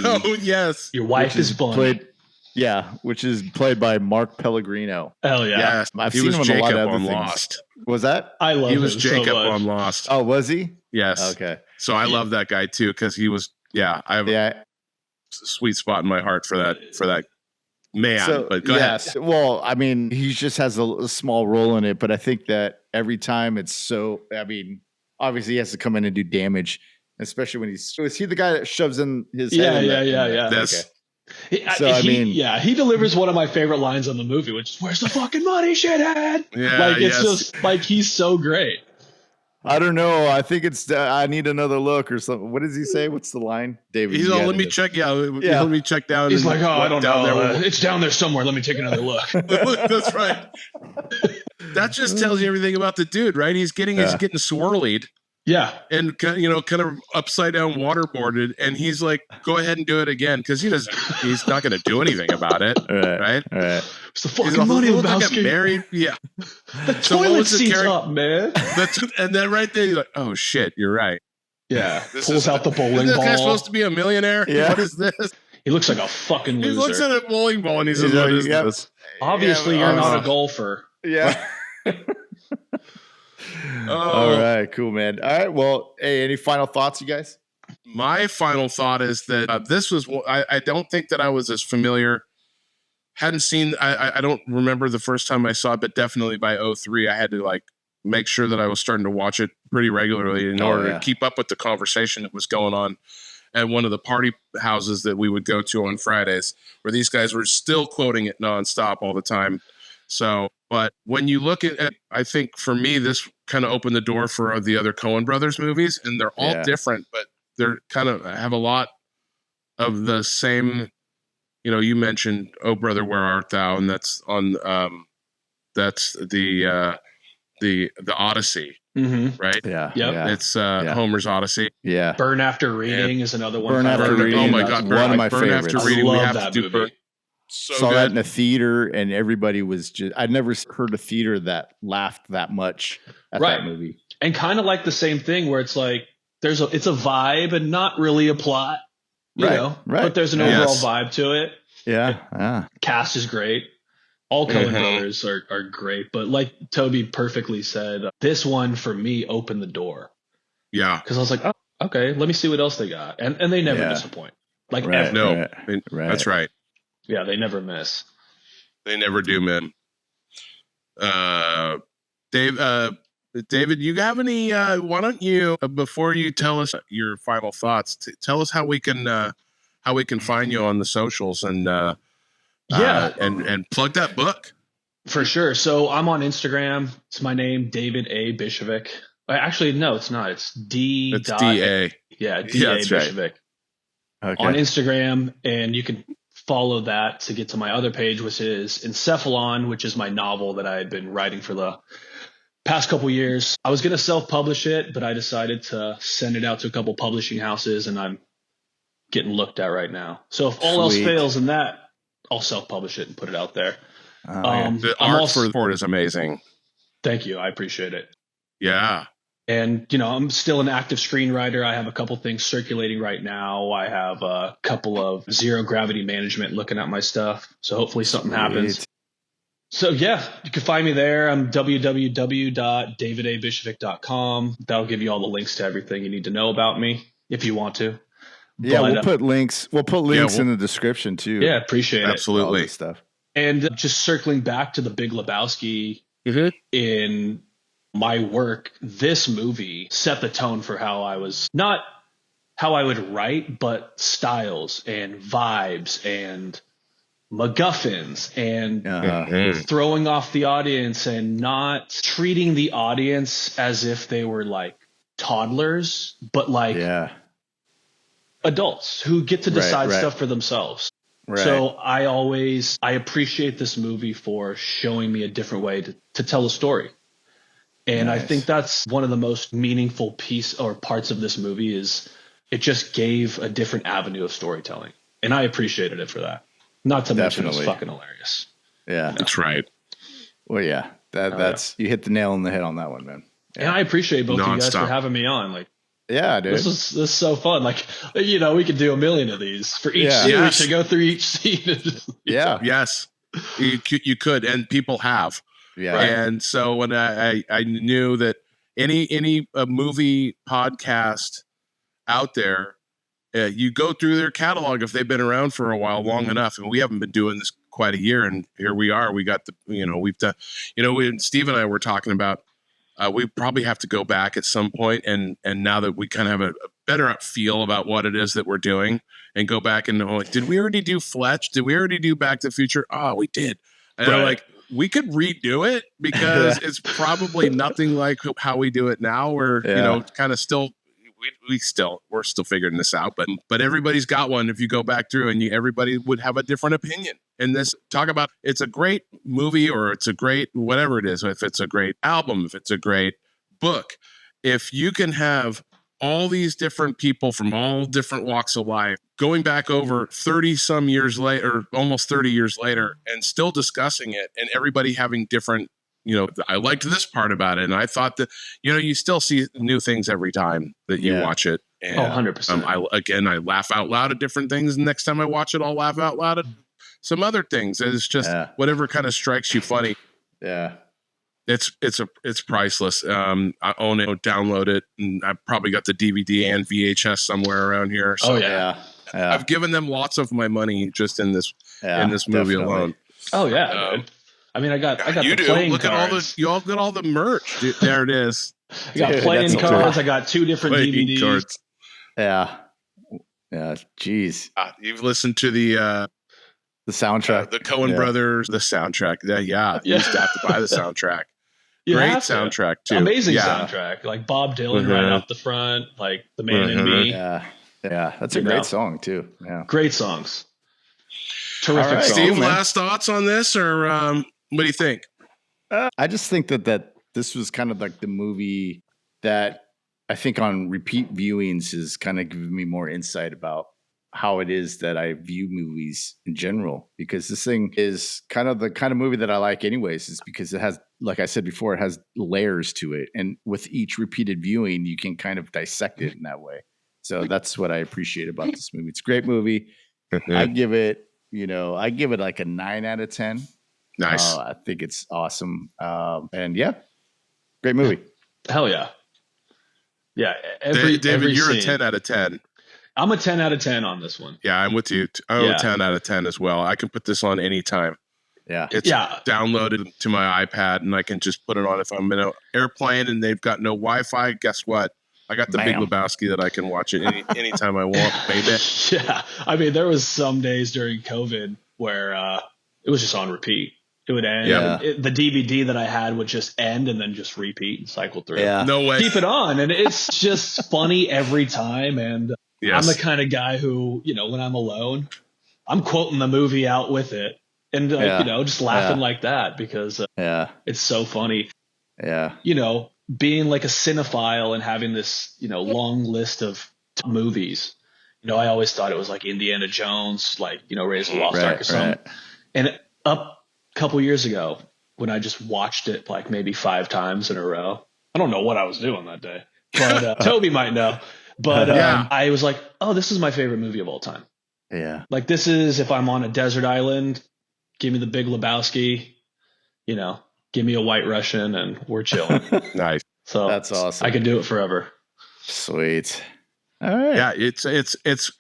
Oh yes. Your wife which is Bunny. which is played by Mark Pellegrino. Hell yeah. Yes. I've He seen was him in a lot Jacob of other on things. Lost. Was that? I love He him was Jacob so much. on Lost. Oh, was he? Yes. Okay. So I love that guy too because he was. Yeah. I have a Yeah. sweet spot in my heart for that man. So, but go ahead. Well, I mean, he just has a small role in it, but I think that every time it's so. I mean, obviously he has to come in and do damage, especially when he's. Is he the guy that shoves in his head? Yeah. That's He delivers one of my favorite lines on the movie, which is "Where's the fucking money, shithead?" Yeah, like it's yes. just like he's so great. I don't know. I think it's I need another look or something. What does he say? What's the line? David. He's you all, got let me it. check. Yeah, Yeah. let me check down. He's and like, "Oh, I don't down know. there. It's down there somewhere. Let me take another look." That's right. That just tells you everything about the dude, right? He's getting swirlied Yeah. and kind of upside down waterboarded, and he's like, "Go ahead and do it again," because he's not going to do anything about it, right? All right. It's the He's fucking all, money, "Look, I got Lebowski. married, yeah." The So what toilet was the seat's character- up, man. And then right there, you're like, "Oh shit, you're right." Yeah. This Pulls out the bowling Isn't this guy ball. supposed to be a millionaire? Yeah. What is this? He looks like a fucking He loser. looks at a bowling ball and he says, He's "What like, is yep. this?" Obviously, Yeah, you're not oh. a golfer. Yeah. Oh, All right. Cool, man. All right. Well, hey, any final thoughts, you guys? My final thought is that this was. I don't think that I was as familiar. Hadn't seen. I don't remember the first time I saw it, but definitely by 03, I had to like make sure that I was starting to watch it pretty regularly in order to keep up with the conversation that was going on at one of the party houses that we would go to on Fridays, where these guys were still quoting it nonstop all the time. So, but when you look at I think for me, this kind of opened the door for the other Coen Brothers movies, and they're all different, but they're kind of have a lot of the same. You mentioned "Oh Brother, Where Art Thou," and that's on that's the Odyssey, right? Yeah. Yep. Yeah. It's Homer's Odyssey. Yeah. Burn After Reading is another one. Burn After Reading. Oh my that's God, one of my Burn favorites. After Reading. I We love have that to do movie. Burn. So Saw good. that in a theater, and everybody was just. I'd never heard a theater that laughed that much at Right. that movie. And kind of like the same thing where it's like it's a vibe and not really a plot, you Right, know. right. But there's an Yes. overall vibe to it. Yeah. Cast is great. All Coen Mhm. brothers are great, but like Toby perfectly said, this one for me opened the door Yeah. because I was like, oh, okay, let me see what else they got, and they never Yeah. disappoint. Like Right. ever. No, Right. that's right. Yeah, they never miss. They never do, man. David, you have any? Why don't you, before you tell us your final thoughts, tell us how we can find you on the socials and and plug that book. For sure. So I'm on Instagram. It's my name, David A. Biscevic. Actually, no, it's not. It's D. It's DA. Yeah, D. Yeah, A. that's right. Biscevic Okay. on Instagram, and you can follow that to get to my other page, which is Encephalon, which is my novel that I had been writing for the past couple years. I was going to self-publish it, but I decided to send it out to a couple publishing houses, and I'm getting looked at right now. So if all else Sweet. fails in that, I'll self-publish it and put it out there. Yeah. The I'm art also- for it is amazing. Thank you. I appreciate it. Yeah. And, I'm still an active screenwriter. I have a couple things circulating right now. I have a couple of zero gravity management looking at my stuff. So hopefully something happens. Sweet. So yeah, you can find me there. I'm www.davidabiscevic.com. That'll give you all the links to everything you need to know about me if you want to. Yeah, But, we'll put links. We'll put links we'll- in the description too. yeah, appreciate it. All absolutely. this stuff. And just circling back to the Big Lebowski, Mhm. in my work, this movie set the tone for how I was, not how I would write, but styles and vibes and McGuffins and Mhm. throwing off the audience and not treating the audience as if they were like toddlers, but like Yeah. adults who get to decide right. stuff for themselves. Right. So I appreciate this movie for showing me a different way to tell a story. And I Nice. think that's one of the most meaningful parts of this movie is it just gave a different avenue of storytelling. And I appreciated it for that. Not to mention it was Definitely. fucking hilarious. Yeah. That's right. Well, yeah. That's you hit the nail on the head on that one, man. And I appreciate both of you guys for Nonstop. having me on. Like, Yeah, dude. this is so fun. Like, we could do a million of these for each Yeah. scene. Yes. We should go through each scene. yeah. Yes, you could, and people have. Yeah. And so when I knew that any movie podcast out there, you go through their catalog if they've been around for a while, long enough, and we haven't been doing this quite a year, and here we are. We got we've done, Steve and I were talking about. We probably have to go back at some point, and now that we kind of have a better feel about what it is that we're doing, and go back and like, did we already do Fletch? Did we already do Back to the Future? Oh, we did. And I'm like, we could redo it because it's probably nothing like how we do it now. We're kind of still. We're still figuring this out, but everybody's got one. If you go back through and everybody would have a different opinion. And this talk about it's a great movie or it's a great whatever it is. If it's a great album, if it's a great book, if you can have all these different people from all different walks of life going back over 30 some years later, almost 30 years later, and still discussing it, and everybody having different. I liked this part about it. And I thought that, you still see new things every time that you watch it. And, 100%. I laugh out loud at different things. And next time I watch it, I'll laugh out loud at some other things. It's just whatever kind of strikes you funny. Yeah. It's priceless. I own it, download it. And I've probably got the DVD and VHS somewhere around here. So Yeah. I've given them lots of my money just in this movie definitely. alone. Oh yeah. Dude. I mean, I got you the do. playing Look cards. at you all got all the merch. Dude, there it is. I got playing that's cards. cool. I got 2 different Playing DVDs. cards. Yeah. Yeah. Jeez. You've listened to the soundtrack. the Coen Brothers, the soundtrack. You used to have to buy the soundtrack. You Great have to. soundtrack too. Amazing Yeah. soundtrack. Like Bob Dylan right up the front, like The Man in Me. Yeah. Yeah. That's a great song too. Yeah. Great songs. Terrific All right, songs. Steve, man. last thoughts on this, or what do you think? I just think that this was kind of like the movie that I think on repeat viewings is kind of giving me more insight about how it is that I view movies in general, because this thing is kind of the kind of movie that I like anyways, is because it has, like I said before, it has layers to it. And with each repeated viewing, you can kind of dissect it in that way. So that's what I appreciate about this movie. It's a great movie. I give it like a 9 out of 10. Nice. I think it's awesome. And yeah, great movie. Hell yeah. Yeah. David, every you're scene. a 10 out of 10. I'm a 10 out of 10 on this one. Yeah, I'm with you. I'm a 10 out of 10 as well. I can put this on anytime. Yeah. It's downloaded to my iPad, and I can just put it on if I'm in an airplane and they've got no Wi-Fi. Guess what? I got the Big Lebowski that I can watch it anytime I want, baby. Yeah. I mean, there was some days during COVID where it was just on repeat. It would end. Yeah. The DVD that I had would just end and then just repeat and cycle through. Yeah. No way. Keep it on. And it's just funny every time. And Yes. I'm the kind of guy who, when I'm alone, I'm quoting the movie out with it and, just laughing like that because it's so funny. Yeah. Being like a cinephile and having this, long list of movies, I always thought it was like Indiana Jones, like, Raiders of the Lost Ark or something. Right. And a couple years ago when I just watched it like maybe 5 times in a row, I don't know what I was doing that day, but Toby might know. But I was like, oh, this is my favorite movie of all time. Yeah. Like this is, if I'm on a desert island, give me the Big Lebowski, give me a White Russian and we're chilling. Nice. So that's awesome. I could do it forever. Sweet. All right. Yeah, it's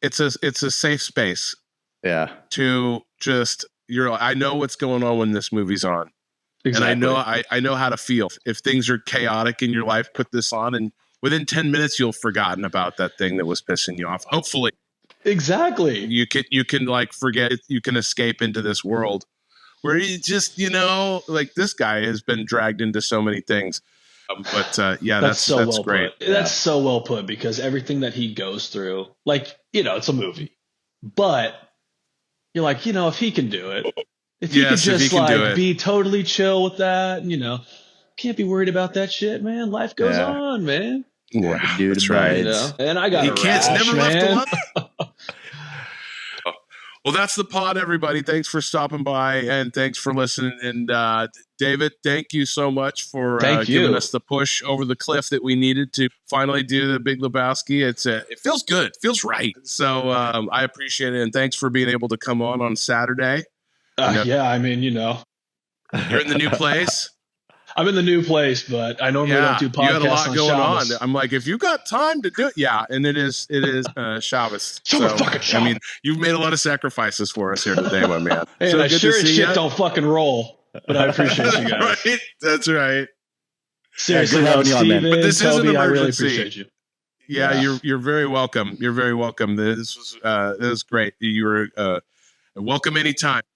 it's a safe space Yeah. to just I know what's going on when this movie's on. Exactly. And I know how to feel. If things are chaotic in your life, put this on, and within 10 minutes you'll have forgotten about that thing that was pissing you off. Hopefully. Exactly. You can like forget it. You can escape into this world where you just, like this guy has been dragged into so many things. But yeah, that's well great. Put. That's so well put, because everything that he goes through, like, it's a movie, but you're like, if he can do it, if he could just like be totally chill with that, can't be worried about that shit, man. Life goes on, man. Yeah, dude, that's right. And I got never man. left alone. Well, that's the pod, everybody. Thanks for stopping by, and thanks for listening. And David, thank you so much for giving us the push over the cliff that we needed to finally do the Big Lebowski. It feels good, feels right. So I appreciate it, and thanks for being able to come on Saturday. Yeah, I mean, you're in the new place. I'm in the new place, but I normally don't do podcasts. You got a lot going Shabbos. on. I'm like, if you got time to do it, and it is Shabbos. Fucking Shabbos. I mean, you've made a lot of sacrifices for us here today, my man. Hey, so I sure as shit don't fucking roll, but I appreciate you guys. Right? That's right. Seriously, Steven, but this Toby, is an emergency. I really appreciate you. Yeah, you're very welcome. You're very welcome. This was great. You were welcome anytime.